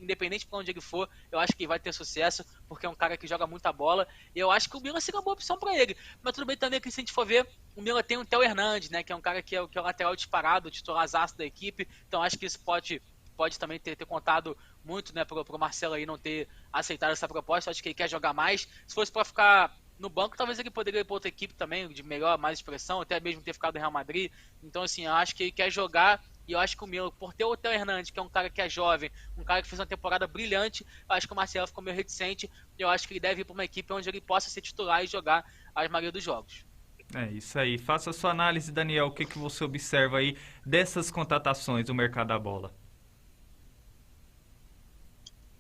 independente pra onde ele for, eu acho que vai ter sucesso, porque é um cara que joga muita bola. E eu acho que o Milan seria uma boa opção pra ele. Mas tudo bem também que se a gente for ver, o Milan tem o Theo Hernandes, né? Que é um cara que é o lateral disparado, o titulazaço da equipe. Então acho que isso pode também ter contado muito, né, pro Marcelo aí não ter aceitado essa proposta. Acho que ele quer jogar mais. Se fosse pra ficar no banco, talvez ele poderia ir para outra equipe também, de melhor, mais expressão, até mesmo ter ficado no Real Madrid. Então, assim, eu acho que ele quer jogar, e eu acho que o Milan, por ter o Theo Hernandes, que é um cara que é jovem, um cara que fez uma temporada brilhante, eu acho que o Marcelo ficou meio reticente, e eu acho que ele deve ir para uma equipe onde ele possa ser titular e jogar a maioria dos jogos. É isso aí. Faça a sua análise, Daniel. O que você observa aí dessas contratações do mercado da bola?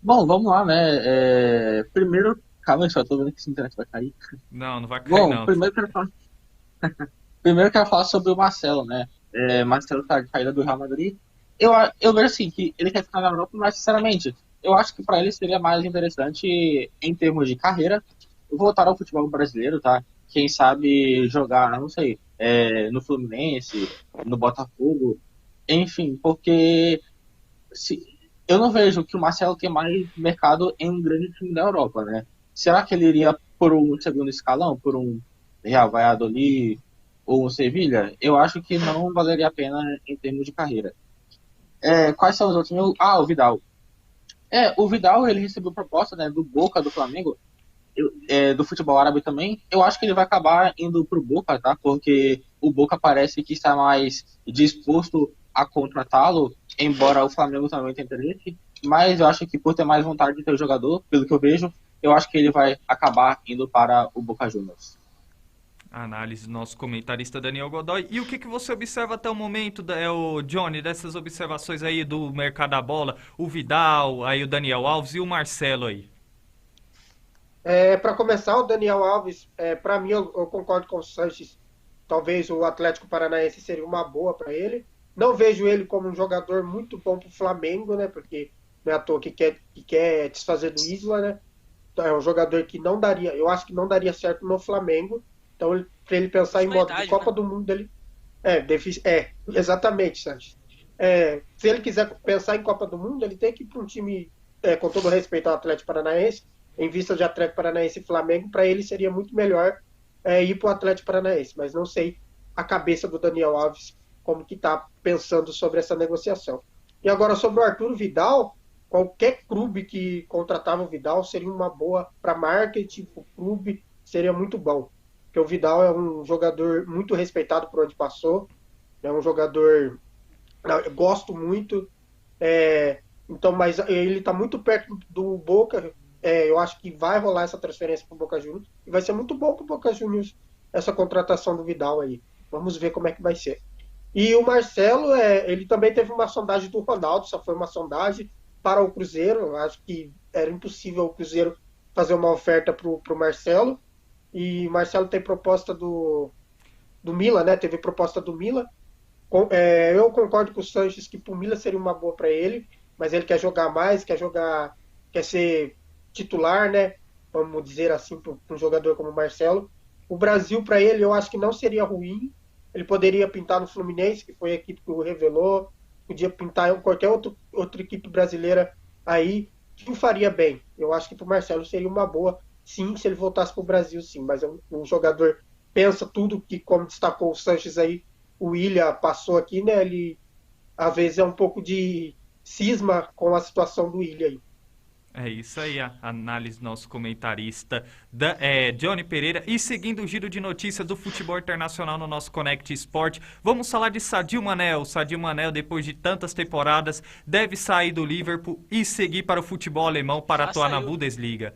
Bom, vamos lá, né? Primeiro, calma aí, só tô vendo que esse internet vai cair. Não vai cair. Bom, não. Primeiro eu quero falar sobre o Marcelo, né? Marcelo tá de saída do Real Madrid. Eu vejo assim, que ele quer ficar na Europa, mas sinceramente, eu acho que para ele seria mais interessante, em termos de carreira, voltar ao futebol brasileiro, tá? Quem sabe jogar, não sei, no Fluminense, no Botafogo, enfim, porque eu não vejo que o Marcelo tem mais mercado em um grande time da Europa, né? Será que ele iria por um segundo escalão, por um Real Valladolid ou um Sevilha? Eu acho que não valeria a pena em termos de carreira. Quais são os outros? O Vidal. O Vidal, ele recebeu proposta, né, do Boca, do Flamengo, do futebol árabe também. Eu acho que ele vai acabar indo pro Boca, tá? Porque o Boca parece que está mais disposto a contratá-lo, embora o Flamengo também tenha interesse. Mas eu acho que por ter mais vontade de ter o jogador, pelo que eu vejo, eu acho que ele vai acabar indo para o Boca Juniors. A análise do nosso comentarista Daniel Godoy. E o que você observa até o momento, o Johnny, dessas observações aí do mercado da bola, o Vidal, aí o Daniel Alves e o Marcelo aí? Para começar, o Daniel Alves, para mim, eu concordo com o Sanches. Talvez o Atlético Paranaense seria uma boa para ele. Não vejo ele como um jogador muito bom para o Flamengo, né? Porque não é à toa que quer desfazer do Isla, né? Então, é um jogador que não daria, eu acho que não daria certo no Flamengo. Então, para ele pensar em modo de Copa do Mundo, ele. Exatamente, Sanches. Se ele quiser pensar em Copa do Mundo, ele tem que ir para um time, com todo respeito ao Atlético Paranaense, em vista de Atlético Paranaense e Flamengo, para ele seria muito melhor ir para o Atlético Paranaense. Mas não sei a cabeça do Daniel Alves, como que está pensando sobre essa negociação. E agora, sobre o Arturo Vidal, qualquer clube que contratava o Vidal seria uma boa para marketing, para o clube, seria muito bom. Porque o Vidal é um jogador muito respeitado por onde passou, é um jogador, eu gosto muito, então, mas ele está muito perto do Boca. Eu acho que vai rolar essa transferência para o Boca Juniors e vai ser muito bom para o Boca Juniors essa contratação do Vidal aí. Vamos ver como é que vai ser. E o Marcelo, ele também teve uma sondagem do Ronaldo, só foi uma sondagem para o Cruzeiro. Acho que era impossível o Cruzeiro fazer uma oferta para o Marcelo. E o Marcelo tem proposta do Milan, né? Teve proposta do Milan. Eu concordo com o Sanches que o Milan seria uma boa para ele, mas ele quer jogar mais, quer ser titular, né? Vamos dizer assim, para um jogador como o Marcelo. O Brasil, para ele, eu acho que não seria ruim. Ele poderia pintar no Fluminense, que foi a equipe que o revelou. Podia pintar em qualquer outra equipe brasileira aí, que o faria bem. Eu acho que para o Marcelo seria uma boa, sim, se ele voltasse para o Brasil, sim. Mas um jogador pensa tudo que, como destacou o Sanches aí, o Willian passou aqui, né? Ele, às vezes, é um pouco de cisma com a situação do Willian aí. É isso aí, a análise do nosso comentarista Johnny Pereira. E seguindo o giro de notícias do futebol internacional no nosso Connect Sport, vamos falar de Sadio Mané. O Sadio Mané, depois de tantas temporadas, deve sair do Liverpool e seguir para o futebol alemão para atuar na Bundesliga.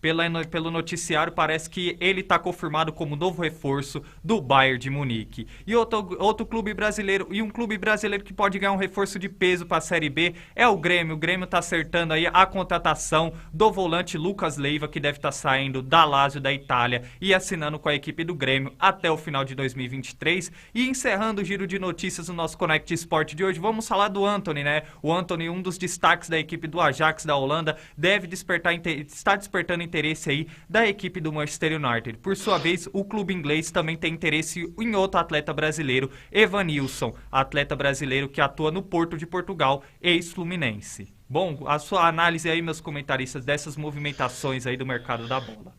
Pelo noticiário, parece que ele está confirmado como novo reforço do Bayern de Munique. E outro clube brasileiro, e um clube brasileiro que pode ganhar um reforço de peso para a Série B é o Grêmio. O Grêmio está acertando aí a contratação do volante Lucas Leiva, que deve estar saindo da Lazio da Itália e assinando com a equipe do Grêmio até o final de 2023. E encerrando o giro de notícias no nosso Connect Sport de hoje, vamos falar do Antony, né? O Antony, um dos destaques da equipe do Ajax da Holanda, está despertando interesse aí da equipe do Manchester United. Por sua vez, o clube inglês também tem interesse em outro atleta brasileiro, Evanilson, atleta brasileiro que atua no Porto de Portugal, ex-Fluminense. Bom, a sua análise aí, meus comentaristas, dessas movimentações aí do mercado da bola.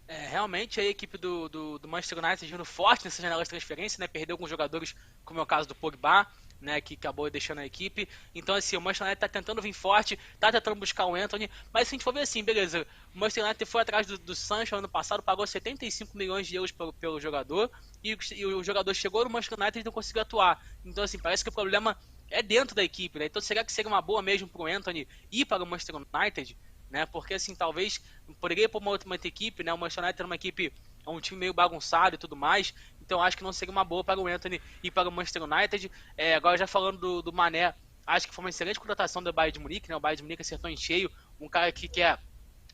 Realmente a equipe do Manchester United vindo forte nessa janela de transferência, né? Perdeu alguns jogadores, como é o caso do Pogba, né, que acabou deixando a equipe. Então, assim, o Manchester United tá tentando vir forte, tá tentando buscar o Antony, mas se a gente for ver assim, beleza, o Manchester United foi atrás do Sancho ano passado, pagou 75 milhões de euros pelo jogador, e o jogador chegou no Manchester United e não conseguiu atuar. Então, assim, parece que o problema é dentro da equipe, né? Então, será que seria uma boa mesmo pro Antony ir para o Manchester United, né? Porque, assim, talvez poderia ir para uma outra equipe, né? O Manchester United era uma equipe, é um time meio bagunçado e tudo mais, então acho que não seria uma boa para o Antony ir para o Manchester United. Agora já falando do Mané, acho que foi uma excelente contratação do Bayern de Munique, né? O Bayern de Munique acertou em cheio, um cara que é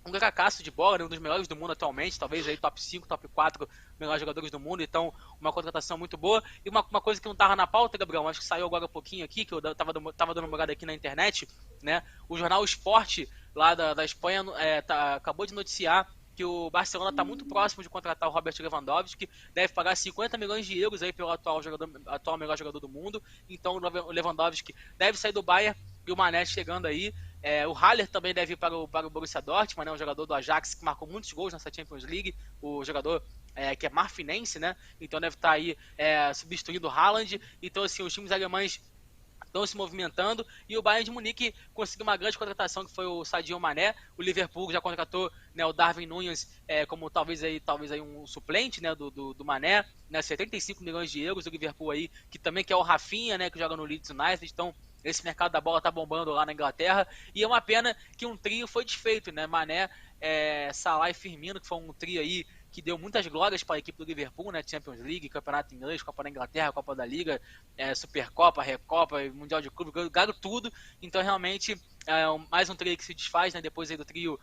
um cracaço de bola, né? Um dos melhores do mundo atualmente, talvez aí top 5, top 4 melhores jogadores do mundo, então uma contratação muito boa. E uma coisa que não estava na pauta, Gabriel, acho que saiu agora um pouquinho aqui, que eu tava dando uma olhada aqui na internet, né? O jornal Sport lá da Espanha acabou de noticiar que o Barcelona está muito próximo de contratar o Robert Lewandowski, que deve pagar 50 milhões de euros aí pelo atual melhor jogador do mundo. Então o Lewandowski deve sair do Bayern e o Mané chegando aí. O Haller também deve ir para o Borussia Dortmund, né, um jogador do Ajax que marcou muitos gols nessa Champions League, o jogador que é marfinense, né? Então deve estar aí substituindo o Haaland. Então, assim, os times alemães estão se movimentando, e o Bayern de Munique conseguiu uma grande contratação, que foi o Sadio Mané. O Liverpool já contratou, né, o Darwin Núñez como talvez aí um suplente, né, do Mané, né, 75 milhões de euros. O Liverpool aí, que também quer o Rafinha, né, que joga no Leeds United. Então esse mercado da bola tá bombando lá na Inglaterra, e é uma pena que um trio foi desfeito, né? Mané, Salah e Firmino, que foi um trio aí que deu muitas glórias para a equipe do Liverpool, né? Champions League, Campeonato Inglês, Copa da Inglaterra, Copa da Liga, Supercopa, Recopa, Mundial de Clube, ganharam tudo. Então realmente mais um trio que se desfaz, né? Depois aí do trio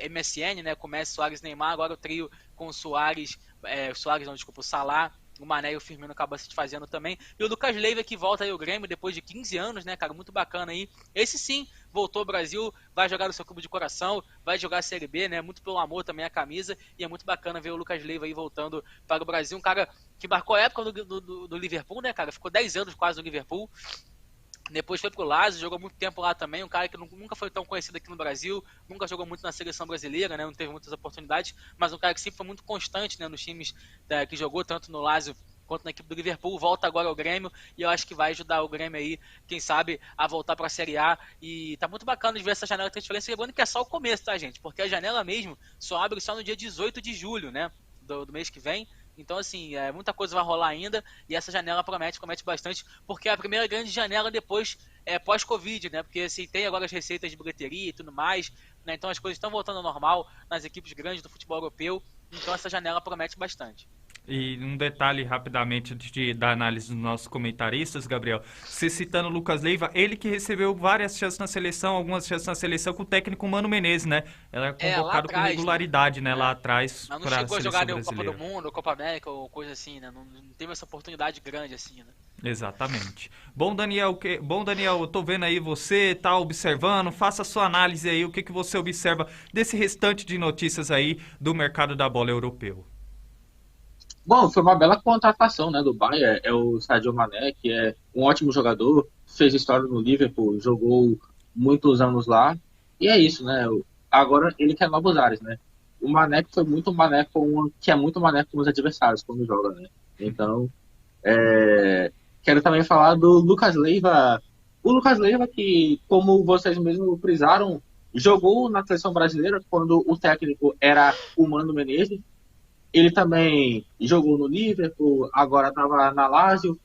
MSN, né? Com Messi, Suárez, Neymar, agora o trio com o o Salah, o Mané e o Firmino acaba se desfazendo também. E o Lucas Leiva, que volta aí ao Grêmio depois de 15 anos, né, cara? Muito bacana aí. Esse sim voltou ao Brasil, vai jogar no seu clube de coração, vai jogar a Série B, né? Muito pelo amor também à camisa. E é muito bacana ver o Lucas Leiva aí voltando para o Brasil. Um cara que marcou a época do Liverpool, né, cara? Ficou 10 anos quase no Liverpool. Depois foi pro Lazio, jogou muito tempo lá também, um cara que nunca foi tão conhecido aqui no Brasil, nunca jogou muito na seleção brasileira, né, não teve muitas oportunidades, mas um cara que sempre foi muito constante, né, nos times que jogou, tanto no Lazio quanto na equipe do Liverpool. Volta agora ao Grêmio, e eu acho que vai ajudar o Grêmio aí, quem sabe, a voltar para a Série A. E tá muito bacana de ver essa janela de transferência, lembrando que é só o começo, tá, gente? Porque a janela mesmo só abre só no dia 18 de julho, né, do mês que vem. Então, assim, muita coisa vai rolar ainda, e essa janela promete bastante, porque é a primeira grande janela depois pós-Covid, né? Porque assim, tem agora as receitas de bilheteria e tudo mais, né? Então as coisas estão voltando ao normal nas equipes grandes do futebol europeu, então essa janela promete bastante. E um detalhe rapidamente da análise dos nossos comentaristas, Gabriel, você citando o Lucas Leiva, ele que recebeu várias chances na seleção, algumas chances na seleção com o técnico Mano Menezes, né? Ela é convocado com regularidade, né? Lá atrás. Mas não chegou a jogar nem Copa do Mundo, Copa América ou coisa assim, né? Não teve essa oportunidade grande assim, né? Exatamente. Bom, Daniel, eu tô vendo aí você, tá observando, faça a sua análise aí, o que você observa desse restante de notícias aí do mercado da bola europeu. Bom, foi uma bela contratação, né, do Bayern. É o Sadio Mané, que é um ótimo jogador, fez história no Liverpool, jogou muitos anos lá, e é isso, né? Agora ele quer novos ares, né? O Mané que é muito Mané com os adversários quando joga, né? Então, quero também falar do Lucas Leiva. O Lucas Leiva que, como vocês mesmos frisaram, jogou na seleção brasileira quando o técnico era o Mano Menezes. Ele também jogou no Liverpool, agora estava na Lazio.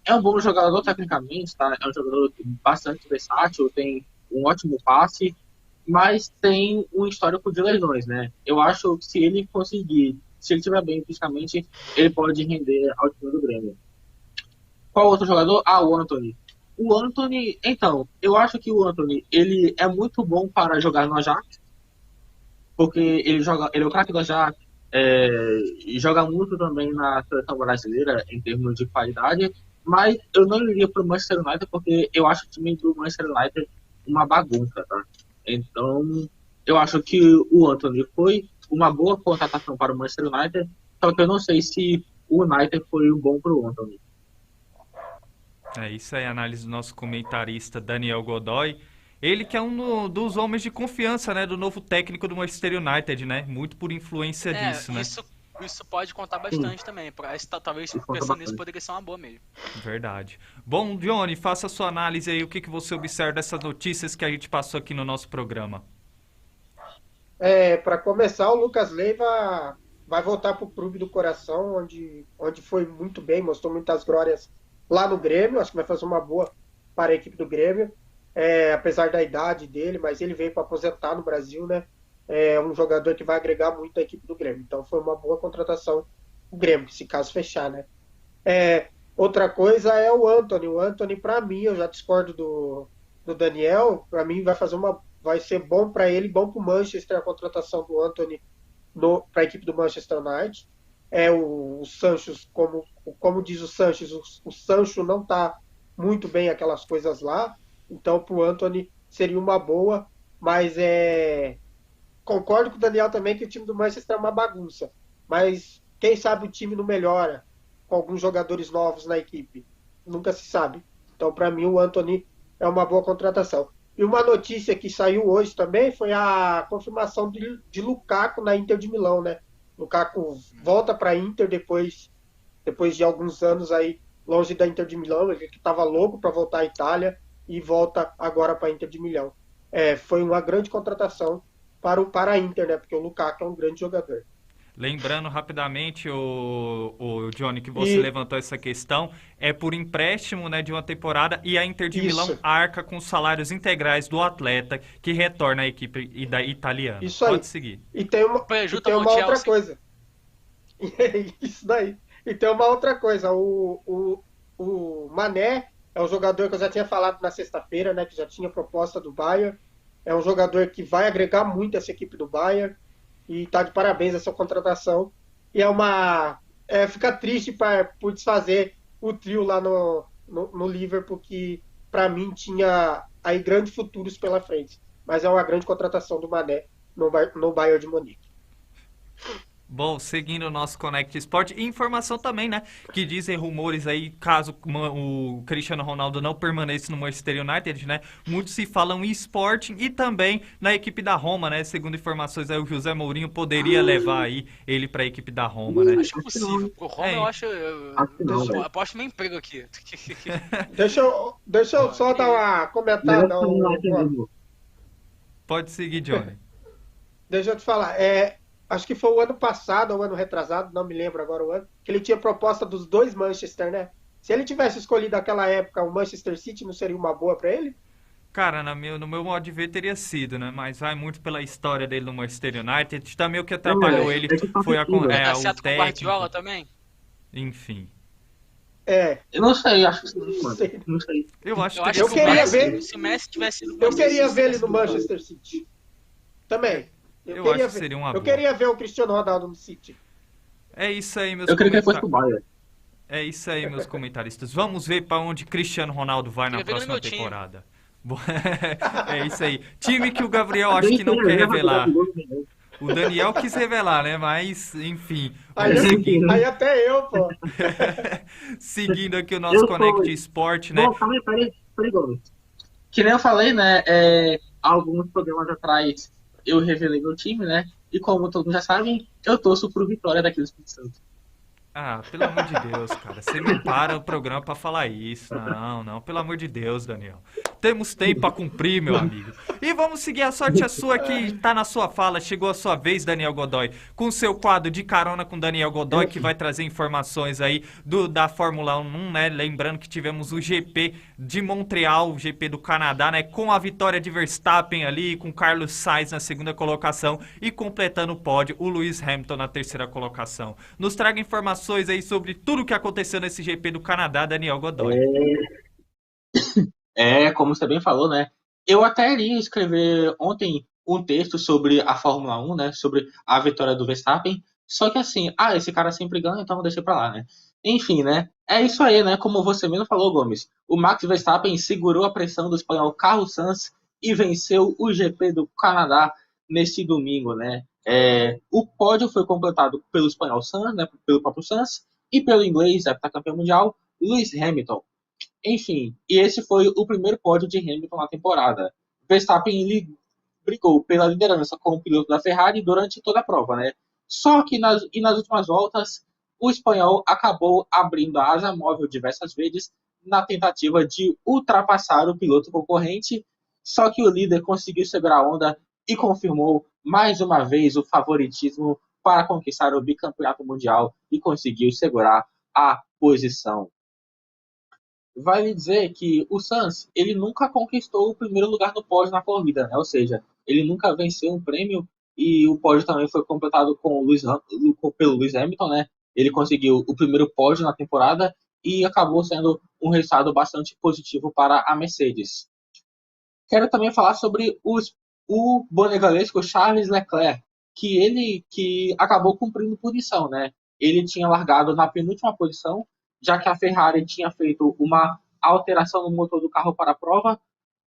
É um bom jogador tecnicamente, tá? É um jogador bastante versátil, tem um ótimo passe. mas tem um histórico de lesões, né? Eu acho que se ele conseguir, se ele estiver bem fisicamente, ele pode render ao time do Grêmio. Qual outro jogador? Ah, o Antony. O Antony, então, eu acho que o Antony, ele é muito bom para jogar no Ajax, porque ele é o craque do Ajax, e joga muito também na seleção brasileira em termos de qualidade, mas eu não iria para o Manchester United porque eu acho o time do Manchester United uma bagunça, tá? Então, eu acho que o Antony foi uma boa contratação para o Manchester United, só que eu não sei se o United foi um bom para o Antony. É isso aí, a análise do nosso comentarista Daniel Godoy. Ele que é um dos homens de confiança, né, do novo técnico do Manchester United, né? Muito por influência disso, né? Isso pode contar bastante também. Talvez pensando nisso poderia ser uma boa mesmo. Verdade. Bom, Johnny, faça a sua análise aí, o que você observa dessas notícias que a gente passou aqui no nosso programa. Para começar, o Lucas Leiva vai voltar para o clube do coração, onde foi muito bem, mostrou muitas glórias lá no Grêmio. Acho que vai fazer uma boa para a equipe do Grêmio. Apesar da idade dele, mas ele veio para aposentar no Brasil, né? É um jogador que vai agregar muito à equipe do Grêmio. Então foi uma boa contratação do Grêmio, se caso fechar, né? Outra coisa é o Antony. O Antony, para mim, eu já discordo do Daniel, para mim vai ser bom para ele, bom para o Manchester a contratação do Antony para a equipe do Manchester United. O Sancho, como diz o Sanches, o Sancho não está muito bem aquelas coisas lá. Então, para o Antony seria uma boa, mas concordo com o Daniel também que o time do Manchester é uma bagunça. Mas quem sabe o time não melhora com alguns jogadores novos na equipe. Nunca se sabe. Então, para mim, o Antony é uma boa contratação. E uma notícia que saiu hoje também foi a confirmação de Lukaku na Inter de Milão, né? Lukaku volta para a Inter depois de alguns anos aí longe da Inter de Milão. Ele que estava louco para voltar à Itália e volta agora para a Inter de Milão. Foi uma grande contratação para a Inter, né? Porque o Lukaku é um grande jogador. Lembrando rapidamente, o Johnny, que você levantou essa questão, é por empréstimo, né, de uma temporada, e a Inter de Milão arca com os salários integrais do atleta que retorna à equipe italiana. Isso aí. Pode seguir. E tem uma outra coisa. Isso daí. E tem uma outra coisa. O Mané é um jogador que eu já tinha falado na sexta-feira, né, que já tinha proposta do Bayern. É um jogador que vai agregar muito essa equipe do Bayern. E tá de parabéns essa contratação. E fica triste por desfazer o trio lá no Liverpool, que para mim tinha aí grandes futuros pela frente. Mas é uma grande contratação do Mané no Bayern de Munique. Bom, seguindo o nosso Connect Sport, e informação também, né, que dizem rumores aí, caso o Cristiano Ronaldo não permaneça no Manchester United, né, muitos se falam em Sporting e também na equipe da Roma, né, segundo informações aí, o José Mourinho poderia levar aí ele para a equipe da Roma, né. Acho possível, o Roma eu acho, eu aposto meu emprego aqui. Deixa eu só dar uma comentada. Pode seguir, Johnny. Deixa eu te falar, acho que foi o ano passado, ou o ano retrasado, não me lembro agora o ano, que ele tinha proposta dos dois Manchester, né? Se ele tivesse escolhido naquela época o Manchester City, não seria uma boa para ele? Cara, no meu modo de ver teria sido, né? Mas vai muito pela história dele no Manchester United. Também o que atrapalhou ele foi o técnico. Com o Guardiola também? Enfim. Eu não sei, acho que não sei. Eu acho que se o Messi tivesse ido eu queria ver ele no Manchester City. Também. Eu acho que seria uma boa. Eu queria ver o Cristiano Ronaldo no City. É isso aí, meus Eu queria que ele fosse pro Bayern. É isso aí, meus comentaristas. Vamos ver para onde Cristiano Ronaldo vai na próxima temporada. É isso aí. Time que o Gabriel acho que não quer revelar. O Daniel quis revelar, né? Mas, enfim. Aí até eu, pô. Seguindo aqui o nosso Connect Sport, né? Bom, peraí, Gomes. Que nem eu falei, né? Alguns programas atrás eu revelei meu time, né? E como todos já sabem, eu torço pro Vitória daqui do Espírito Santo. Ah, pelo amor de Deus, cara. Você não para o programa pra falar isso. Não, pelo amor de Deus, Daniel. Temos tempo pra cumprir, meu amigo. E vamos seguir, a sorte é sua que tá na sua fala. Chegou a sua vez, Daniel Godoy, com o seu quadro de carona com Daniel Godoy, que vai trazer informações aí da Fórmula 1, né? Lembrando que tivemos o GP de Montreal, o GP do Canadá, né? Com a vitória de Verstappen ali, com Carlos Sainz na segunda colocação e completando o pódio, o Lewis Hamilton na terceira colocação. Nos traga informações aí sobre tudo o que aconteceu nesse GP do Canadá, Daniel Godoy. Como você bem falou, né? Eu até iria escrever ontem um texto sobre a Fórmula 1, né? Sobre a vitória do Verstappen. Só que assim, esse cara sempre ganha, então deixa pra lá, né? Enfim, né? É isso aí, né? Como você mesmo falou, Gomes. O Max Verstappen segurou a pressão do espanhol Carlos Sainz e venceu o GP do Canadá neste domingo, né? O pódio foi completado pelo espanhol Sainz, né? Pelo próprio Sainz, e pelo inglês, campeão mundial, Lewis Hamilton. Enfim, e esse foi o primeiro pódio de Hamilton na temporada. Verstappen brigou pela liderança com o piloto da Ferrari durante toda a prova, né? Só que nas últimas voltas, o espanhol acabou abrindo a asa móvel diversas vezes na tentativa de ultrapassar o piloto concorrente, só que o líder conseguiu segurar a onda e confirmou mais uma vez o favoritismo para conquistar o bicampeonato mundial e conseguiu segurar a posição. Vale dizer que o Sainz, ele nunca conquistou o primeiro lugar no pódio na corrida, né? Ou seja, ele nunca venceu um prêmio e o pódio também foi completado pelo Lewis Hamilton, né? Ele conseguiu o primeiro pódio na temporada e acabou sendo um resultado bastante positivo para a Mercedes. Quero também falar sobre o bonegalesco Charles Leclerc, que acabou cumprindo punição, né? Ele tinha largado na penúltima posição, já que a Ferrari tinha feito uma alteração no motor do carro para a prova,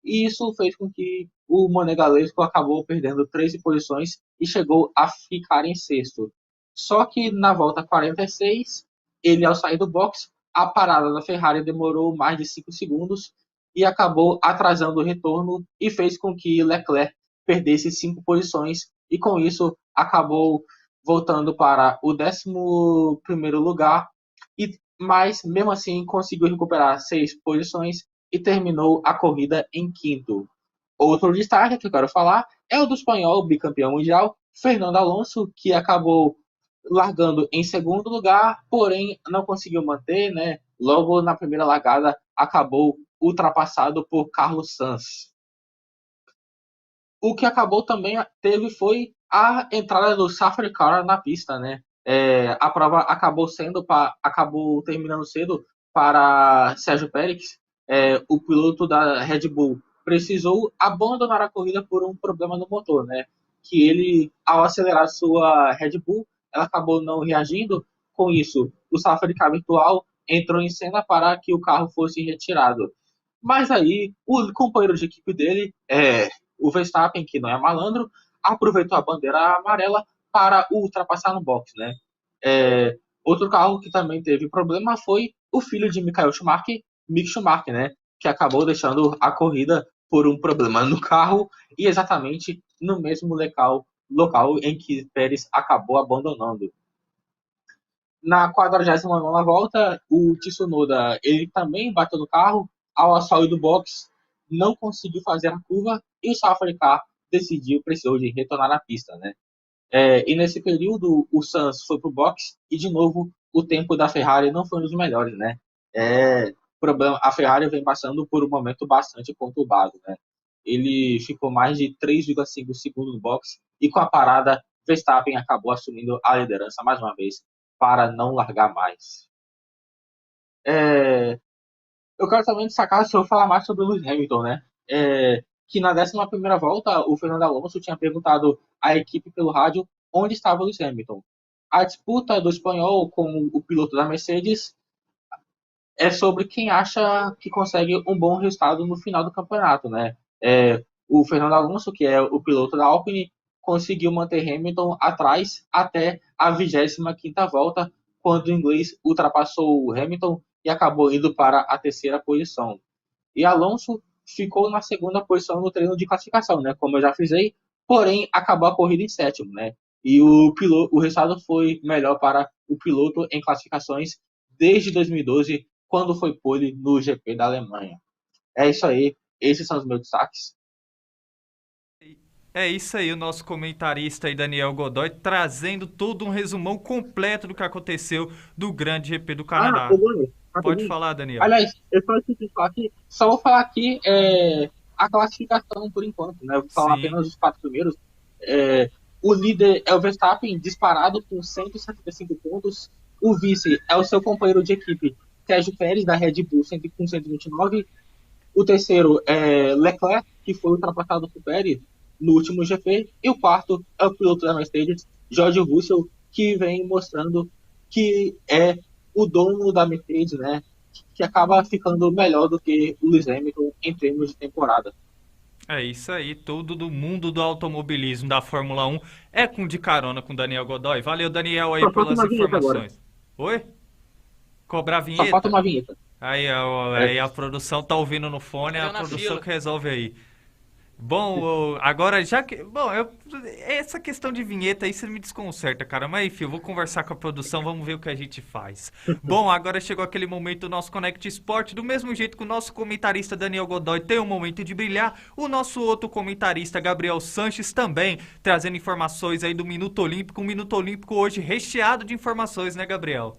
e isso fez com que o monegalesco acabou perdendo 13 posições e chegou a ficar em sexto. Só que na volta 46, ele ao sair do box, a parada da Ferrari demorou mais de 5 segundos e acabou atrasando o retorno e fez com que Leclerc perdesse 5 posições e com isso acabou voltando para o 11º lugar, mas mesmo assim conseguiu recuperar 6 posições e terminou a corrida em quinto. Outro destaque que eu quero falar é o do espanhol bicampeão mundial, Fernando Alonso, que acabou largando em segundo lugar, porém não conseguiu manter, né? Logo na primeira largada acabou ultrapassado por Carlos Sainz. O que acabou também foi a entrada do Safety Car na pista, né? A prova acabou terminando cedo para Sérgio Pérez. O piloto da Red Bull precisou abandonar a corrida por um problema no motor, né? Que ele, ao acelerar sua Red Bull, ela acabou não reagindo. Com isso, o Safety Car virtual entrou em cena para que o carro fosse retirado. Mas aí, o companheiro de equipe dele, o Verstappen, que não é malandro, aproveitou a bandeira amarela para o ultrapassar no box, né? Outro carro que também teve problema foi o filho de Michael Schumacher, Mick Schumacher, né? Que acabou deixando a corrida por um problema no carro e exatamente no mesmo local em que Pérez acabou abandonando. Na 49ª volta, o Tsunoda ele também bateu no carro, ao sair do box, não conseguiu fazer a curva e o Safety Car precisou de retornar na pista, né? E nesse período, o Sainz foi pro box e, de novo, o tempo da Ferrari não foi um dos melhores, né? A Ferrari vem passando por um momento bastante conturbado, né? Ele ficou mais de 3,5 segundos no box e com a parada, Verstappen acabou assumindo a liderança mais uma vez para não largar mais. Eu quero também destacar, se eu falar mais sobre o Lewis Hamilton, né? Que na 11ª volta, o Fernando Alonso tinha perguntado à equipe pelo rádio onde estava o Lewis Hamilton. A disputa do espanhol com o piloto da Mercedes é sobre quem acha que consegue um bom resultado no final do campeonato, né? O Fernando Alonso, que é o piloto da Alpine, conseguiu manter Hamilton atrás até a 25ª volta, quando o inglês ultrapassou o Hamilton e acabou indo para a 3ª posição. E Alonso ficou na 2ª posição no treino de classificação, né? Como eu já frisei, porém acabou a corrida em 7º, né? E o resultado foi melhor para o piloto em classificações desde 2012, quando foi pole no GP da Alemanha. É isso aí. Esses são os meus destaques. É isso aí, o nosso comentarista aí, Daniel Godoy, trazendo todo um resumão completo do que aconteceu do Grande GP do O Canadá. Gomes, Pode rapidinho. falar, Daniel. Aliás, eu só esqueci de falar aqui, só vou falar aqui a classificação por enquanto, né? Eu vou falar Sim. apenas os 4 primeiros. O líder é o Verstappen, disparado com 175 pontos. O vice é o seu companheiro de equipe, Sérgio Pérez, da Red Bull, com 129. O terceiro é Leclerc, que foi ultrapassado por Pérez no último GP. E o quarto é o piloto da Mercedes, George Russell, que vem mostrando que é o dono da Mercedes, né? Que acaba ficando melhor do que o Lewis Hamilton em termos de temporada. É isso aí, tudo do mundo do automobilismo da Fórmula 1 é de carona com Daniel Godoy. Valeu, Daniel, aí Só falta pelas uma vinheta agora. informações. Oi? Cobrar a Só falta vinheta? uma vinheta. Aí, É. a produção tá ouvindo no fone, Tá a vendo na produção fila. que resolve aí. Bom, agora já que. Bom, essa questão de vinheta aí você me desconcerta, cara. Mas enfim, eu vou conversar com a produção, vamos ver o que a gente faz. Bom, agora chegou aquele momento do nosso Connect Sport. Do mesmo jeito que o nosso comentarista Daniel Godoy tem um momento de brilhar, o nosso outro comentarista Gabriel Sanches também, trazendo informações aí do Minuto Olímpico. Um Minuto Olímpico hoje recheado de informações, né, Gabriel?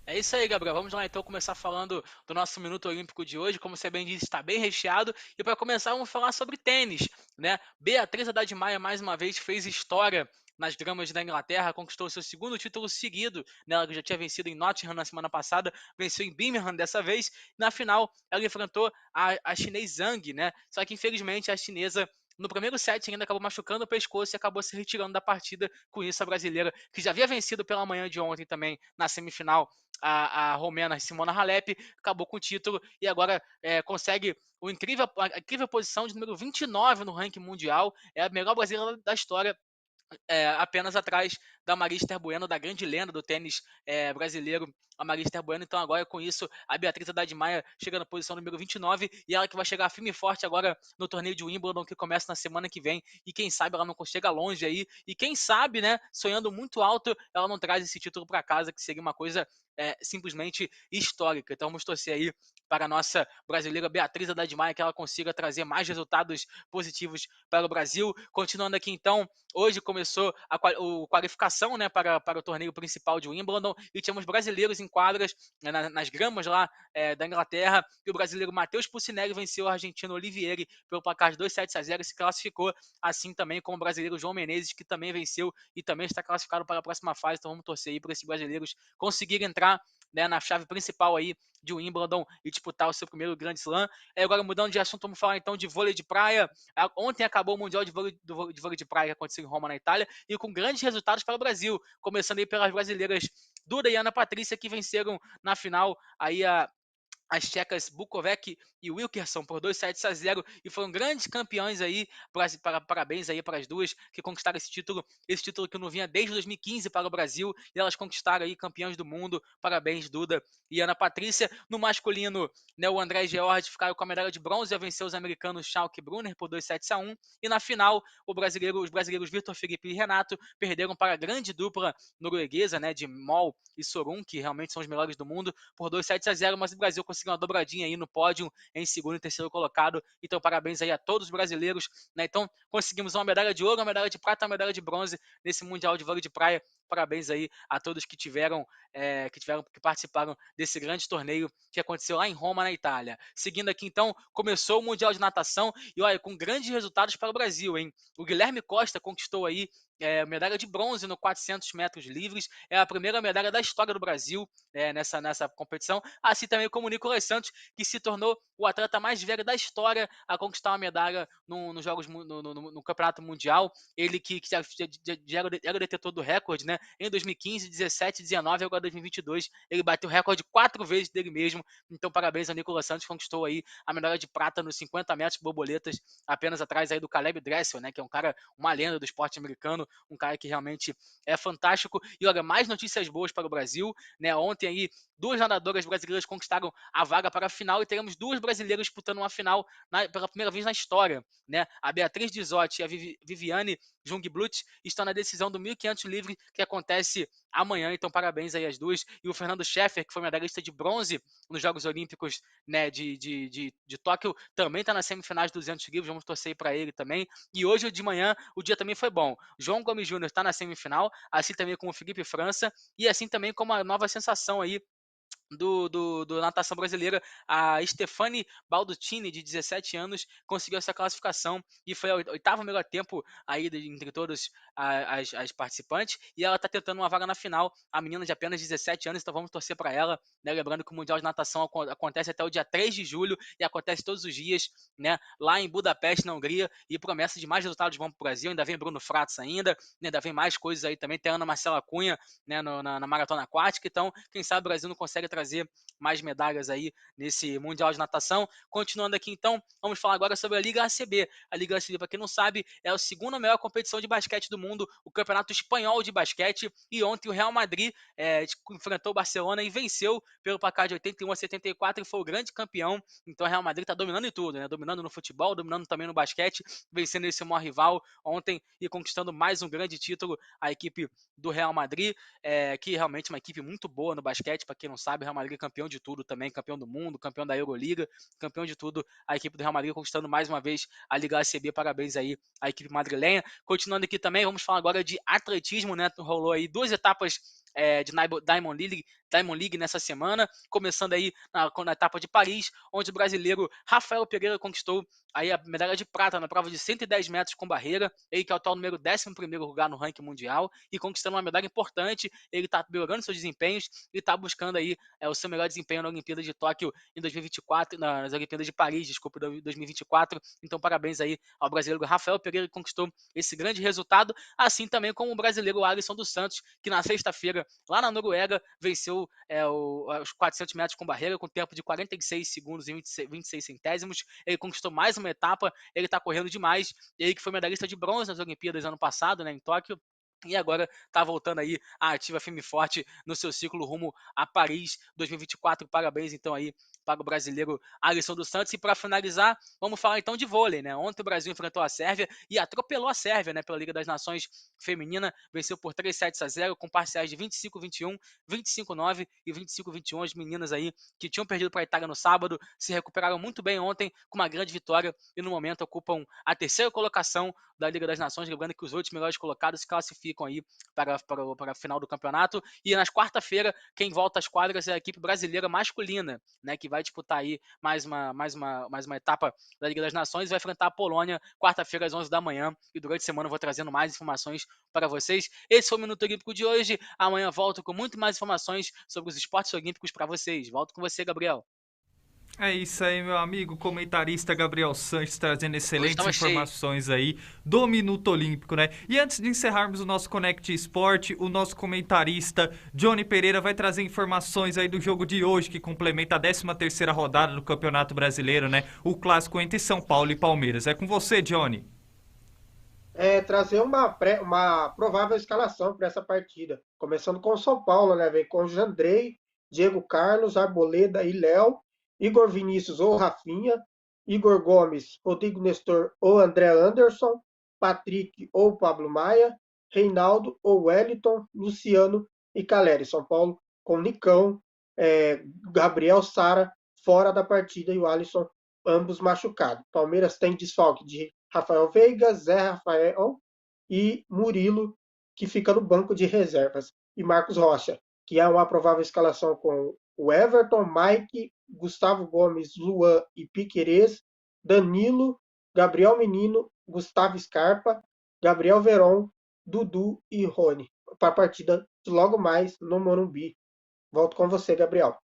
É isso aí, Gabriel. Vamos lá então começar falando do nosso Minuto Olímpico de hoje. Como você bem disse, está bem recheado. E para começar, vamos falar sobre tênis, né? Beatriz Haddad Maia mais uma vez fez história nas gramas da Inglaterra, conquistou seu segundo título seguido, né? Ela já tinha vencido em Nottingham na semana passada, venceu em Birmingham dessa vez. Na final, ela enfrentou a chinês Zhang, né? Só que infelizmente a chinesa no primeiro set ainda acabou machucando o pescoço e acabou se retirando da partida. Com isso, a brasileira, que já havia vencido pela manhã de ontem também na semifinal, a romena Simona Halep, acabou com o título e agora consegue a incrível posição de número 29 no ranking mundial. É a melhor brasileira da história, apenas atrás da Maria Esther Bueno, da grande lenda do tênis brasileiro, a Maria Esther Bueno. Então agora com isso a Beatriz Haddad Maia chega na posição número 29 e ela que vai chegar firme e forte agora no torneio de Wimbledon, que começa na semana que vem, e quem sabe ela não chega longe aí, e quem sabe, né, sonhando muito alto, ela não traz esse título para casa, que seria uma coisa simplesmente histórica. Então vamos torcer aí para a nossa brasileira Beatriz Haddad Maia, que ela consiga trazer mais resultados positivos para o Brasil. Continuando aqui então, hoje começou a qualificação, né, para o torneio principal de Wimbledon, e tínhamos brasileiros em quadras, né, nas gramas lá da Inglaterra, e o brasileiro Matheus Pucinelli venceu o argentino Olivieri pelo placar de 2-7-0 e se classificou, assim também como o brasileiro João Menezes, que também venceu e também está classificado para a próxima fase. Então vamos torcer aí para esses brasileiros conseguirem entrar, né, na chave principal aí de Wimbledon e disputar o seu primeiro Grand Slam. Agora, mudando de assunto, vamos falar então de vôlei de praia. Ontem acabou o Mundial de Vôlei de Praia, que aconteceu em Roma, na Itália, e com grandes resultados para o Brasil, começando aí pelas brasileiras Duda e Ana Patrícia, que venceram na final aí as tchecas Bukovec e Wilkerson por 2-7-0 e foram grandes campeões aí. Parabéns aí para as duas que conquistaram esse título que não vinha desde 2015 para o Brasil, e elas conquistaram aí campeões do mundo. Parabéns, Duda e Ana Patrícia. No masculino, né, o André George ficaram com a medalha de bronze e venceu os americanos Schalke e Brunner por 2-7-1, e na final os brasileiros Vitor Felipe e Renato perderam para a grande dupla norueguesa, né, de Mol e Sorum, que realmente são os melhores do mundo, por 2-7-0, mas o Brasil conseguiu uma dobradinha aí no pódio em segundo e terceiro colocado. Então parabéns aí a todos os brasileiros, né? Então conseguimos uma medalha de ouro, uma medalha de prata, uma medalha de bronze nesse Mundial de Vôlei de Praia. Parabéns aí a todos que que participaram desse grande torneio que aconteceu lá em Roma, na Itália. Seguindo aqui então, começou o Mundial de Natação e olha, com grandes resultados para o Brasil, hein? O Guilherme Costa conquistou aí medalha de bronze no 400 metros livres, é a primeira medalha da história do Brasil nessa competição, assim também como o Nicolas Santos, que se tornou o atleta mais velho da história a conquistar uma medalha nos Jogos no Campeonato Mundial. Ele que já era o detetor do recorde, né? Em 2015, 17, 19 e agora 2022, ele bateu o recorde 4 vezes dele mesmo. Então parabéns ao Nicolas Santos, que conquistou aí a medalha de prata nos 50 metros borboletas, apenas atrás aí do Caleb Dressel, né? Que é um cara, uma lenda do esporte americano, um cara que realmente é fantástico. E olha, mais notícias boas para o Brasil, né? Ontem aí, duas nadadoras brasileiras conquistaram a vaga para a final e teremos duas brasileiros disputando uma final pela primeira vez na história, né? A Beatriz Dizotti e a Viviane Jungblut estão na decisão do 1.500 livre, que acontece amanhã, então parabéns aí às duas. E o Fernando Scheffer, que foi medalhista de bronze nos Jogos Olímpicos, né, de Tóquio, também está nas semifinais dos 200 livros, vamos torcer para ele também. E hoje de manhã o dia também foi bom. João Gomes Júnior está na semifinal, assim também como o Felipe França, e assim também como a nova sensação aí do natação brasileira, a Stefani Balducini, de 17 anos, conseguiu essa classificação e foi o 8º melhor tempo aí entre todas as participantes, e ela está tentando uma vaga na final, a menina de apenas 17 anos, então vamos torcer para ela, né? Lembrando que o Mundial de Natação acontece até o dia 3 de julho e acontece todos os dias, né? Lá em Budapeste, na Hungria, e promessa de mais resultados vão para o Brasil, ainda vem Bruno Fratos ainda, né? Ainda vem mais coisas aí também, tem a Ana Marcela Cunha, né? na maratona aquática, então quem sabe o Brasil não consegue trazer mais medalhas aí nesse Mundial de Natação. Continuando aqui então, vamos falar agora sobre a Liga ACB. A Liga ACB, para quem não sabe, é a segunda maior competição de basquete do mundo, o Campeonato Espanhol de Basquete, e ontem o Real Madrid enfrentou o Barcelona e venceu pelo placar de 81-74 e foi o grande campeão. Então o Real Madrid está dominando em tudo, né? Dominando no futebol, dominando também no basquete, vencendo esse maior rival ontem e conquistando mais um grande título, a equipe do Real Madrid, que realmente é uma equipe muito boa no basquete. Para quem não sabe, o Real Madrid é campeão de tudo também, campeão do mundo, campeão da Euroliga, campeão de tudo, a equipe do Real Madrid conquistando mais uma vez a Liga ACB, parabéns aí à equipe madrilenha. Continuando aqui também, vamos falar agora de atletismo, né? Rolou aí 2 etapas de Diamond League nessa semana, começando aí na etapa de Paris, onde o brasileiro Rafael Pereira conquistou aí a medalha de prata na prova de 110 metros com barreira, ele que é o atual número 11º lugar no ranking mundial e conquistando uma medalha importante. Ele está melhorando seus desempenhos e está buscando aí o seu melhor desempenho na Olimpíada de Tóquio em 2024, nas Olimpíadas de Paris, desculpa, 2024. Então parabéns aí ao brasileiro Rafael Pereira, que conquistou esse grande resultado, assim também como o brasileiro Alisson dos Santos, que na sexta-feira lá na Noruega venceu os 400 metros com barreira com tempo de 46 segundos e 26 centésimos. Ele conquistou mais uma etapa, ele está correndo demais, ele que foi medalhista de bronze nas Olimpíadas ano passado, né, em Tóquio, e agora está voltando aí a ativa firme e forte no seu ciclo rumo a Paris 2024. Parabéns então aí para o brasileiro Alisson dos Santos. E para finalizar, vamos falar então de vôlei, né? Ontem o Brasil enfrentou a Sérvia e atropelou a Sérvia, né, pela Liga das Nações Feminina, venceu por 3-7-0 com parciais de 25-21, 25-9 e 25-21. As meninas aí que tinham perdido para a Itália no sábado se recuperaram muito bem ontem com uma grande vitória e no momento ocupam a 3ª colocação da Liga das Nações, lembrando que os 8 melhores colocados se classificam aí para a final do campeonato. E nas quarta-feira, quem volta às quadras é a equipe brasileira masculina, né, que vai disputar aí mais uma etapa da Liga das Nações, vai enfrentar a Polônia quarta-feira às 11 da manhã, e durante a semana eu vou trazendo mais informações para vocês. Esse foi o Minuto Olímpico de hoje, amanhã volto com muito mais informações sobre os esportes olímpicos para vocês. Volto com você, Gabriel. É isso aí, meu amigo, comentarista Gabriel Sanches, trazendo excelentes informações aí do Minuto Olímpico, né? E antes de encerrarmos o nosso Connect Esporte, o nosso comentarista Johnny Pereira vai trazer informações aí do jogo de hoje, que complementa a 13ª rodada do Campeonato Brasileiro, né? O clássico entre São Paulo e Palmeiras. É com você, Johnny. Trazer uma provável escalação para essa partida. Começando com o São Paulo, né? Vem com Jandrei, Diego Carlos, Arboleda e Léo, Igor Vinícius ou Rafinha, Igor Gomes, Rodrigo Nestor ou André Anderson, Patrick ou Pablo Maia, Reinaldo ou Wellington, Luciano e Caleri. São Paulo com Nicão, Gabriel Sara fora da partida e o Alisson ambos machucados. Palmeiras tem desfalque de Rafael Veiga, Zé Rafael e Murilo, que fica no banco de reservas. E Marcos Rocha, que é uma provável escalação com o Everton, Mike, Gustavo Gomes, Luan e Piquerez, Danilo, Gabriel Menino, Gustavo Scarpa, Gabriel Veron, Dudu e Rony, para a partida de logo mais no Morumbi. Volto com você, Gabriel.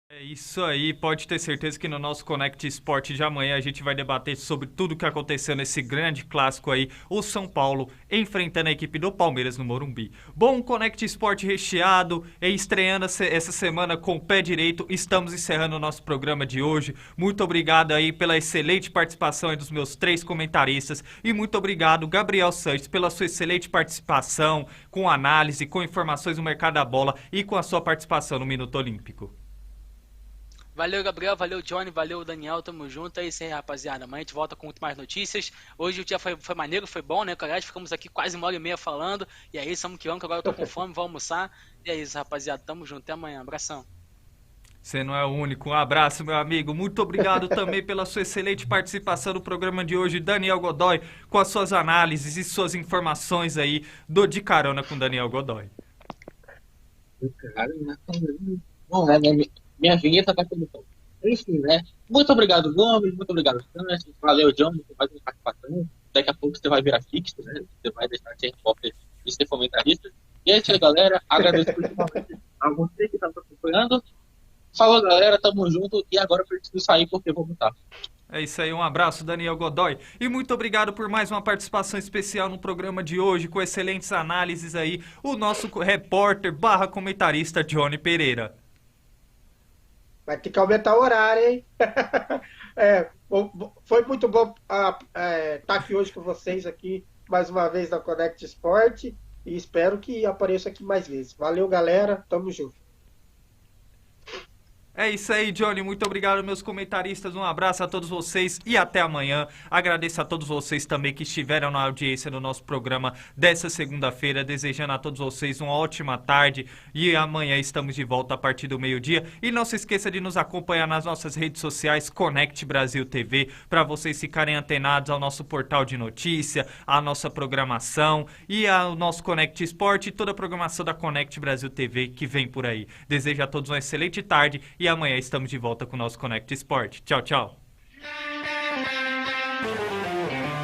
É isso aí, pode ter certeza que no nosso Connect Esporte de amanhã a gente vai debater sobre tudo o que aconteceu nesse grande clássico aí, o São Paulo enfrentando a equipe do Palmeiras no Morumbi. Bom, Connect Esporte recheado, estreando essa semana com o pé direito, estamos encerrando o nosso programa de hoje. Muito obrigado aí pela excelente participação aí dos meus 3 comentaristas e muito obrigado, Gabriel Sanches, pela sua excelente participação, com análise, com informações do mercado da bola e com a sua participação no Minuto Olímpico. Valeu, Gabriel, valeu, Johnny, valeu, Daniel, tamo junto. É isso aí, rapaziada. Amanhã a gente volta com muito mais notícias. Hoje o dia foi maneiro, foi bom, né? Aliás, ficamos aqui quase 1h30 falando. E é isso, vamos que agora eu tô com fome, vou almoçar. E é isso, rapaziada, tamo junto. Até amanhã, abração. Você não é o único. Um abraço, meu amigo. Muito obrigado também pela sua excelente participação no programa de hoje, Daniel Godoy, com as suas análises e suas informações aí do De Carona com Daniel Godoy. Bom, né, minha vinheta tá pelo tom. Enfim, né? Muito obrigado, Gomes. Muito obrigado, Sanches. Valeu, John, por mais uma participação. Daqui a pouco você vai virar fixo, né? Você vai deixar de ser repórter e ser comentarista. E é isso aí, galera. Agradeço principalmente a você que está nos acompanhando. Falou, galera. Tamo junto. E agora eu preciso sair porque eu vou voltar. É isso aí, um abraço, Daniel Godoy. E muito obrigado por mais uma participação especial no programa de hoje, com excelentes análises aí, o nosso repórter / comentarista Johnny Pereira. Vai ter que aumentar o horário, hein? Foi muito bom estar aqui hoje com vocês aqui, mais uma vez na Connect Sport. E espero que apareça aqui mais vezes. Valeu, galera. Tamo junto. É isso aí, Johnny. Muito obrigado, meus comentaristas. Um abraço a todos vocês e até amanhã. Agradeço a todos vocês também que estiveram na audiência do nosso programa dessa segunda-feira. Desejando a todos vocês uma ótima tarde. E amanhã estamos de volta a partir do meio-dia. E não se esqueça de nos acompanhar nas nossas redes sociais, Connect Brasil TV, para vocês ficarem antenados ao nosso portal de notícia, à nossa programação e ao nosso Connect Sport e toda a programação da Connect Brasil TV que vem por aí. Desejo a todos uma excelente tarde. E amanhã estamos de volta com o nosso Connect Sport. Tchau, tchau.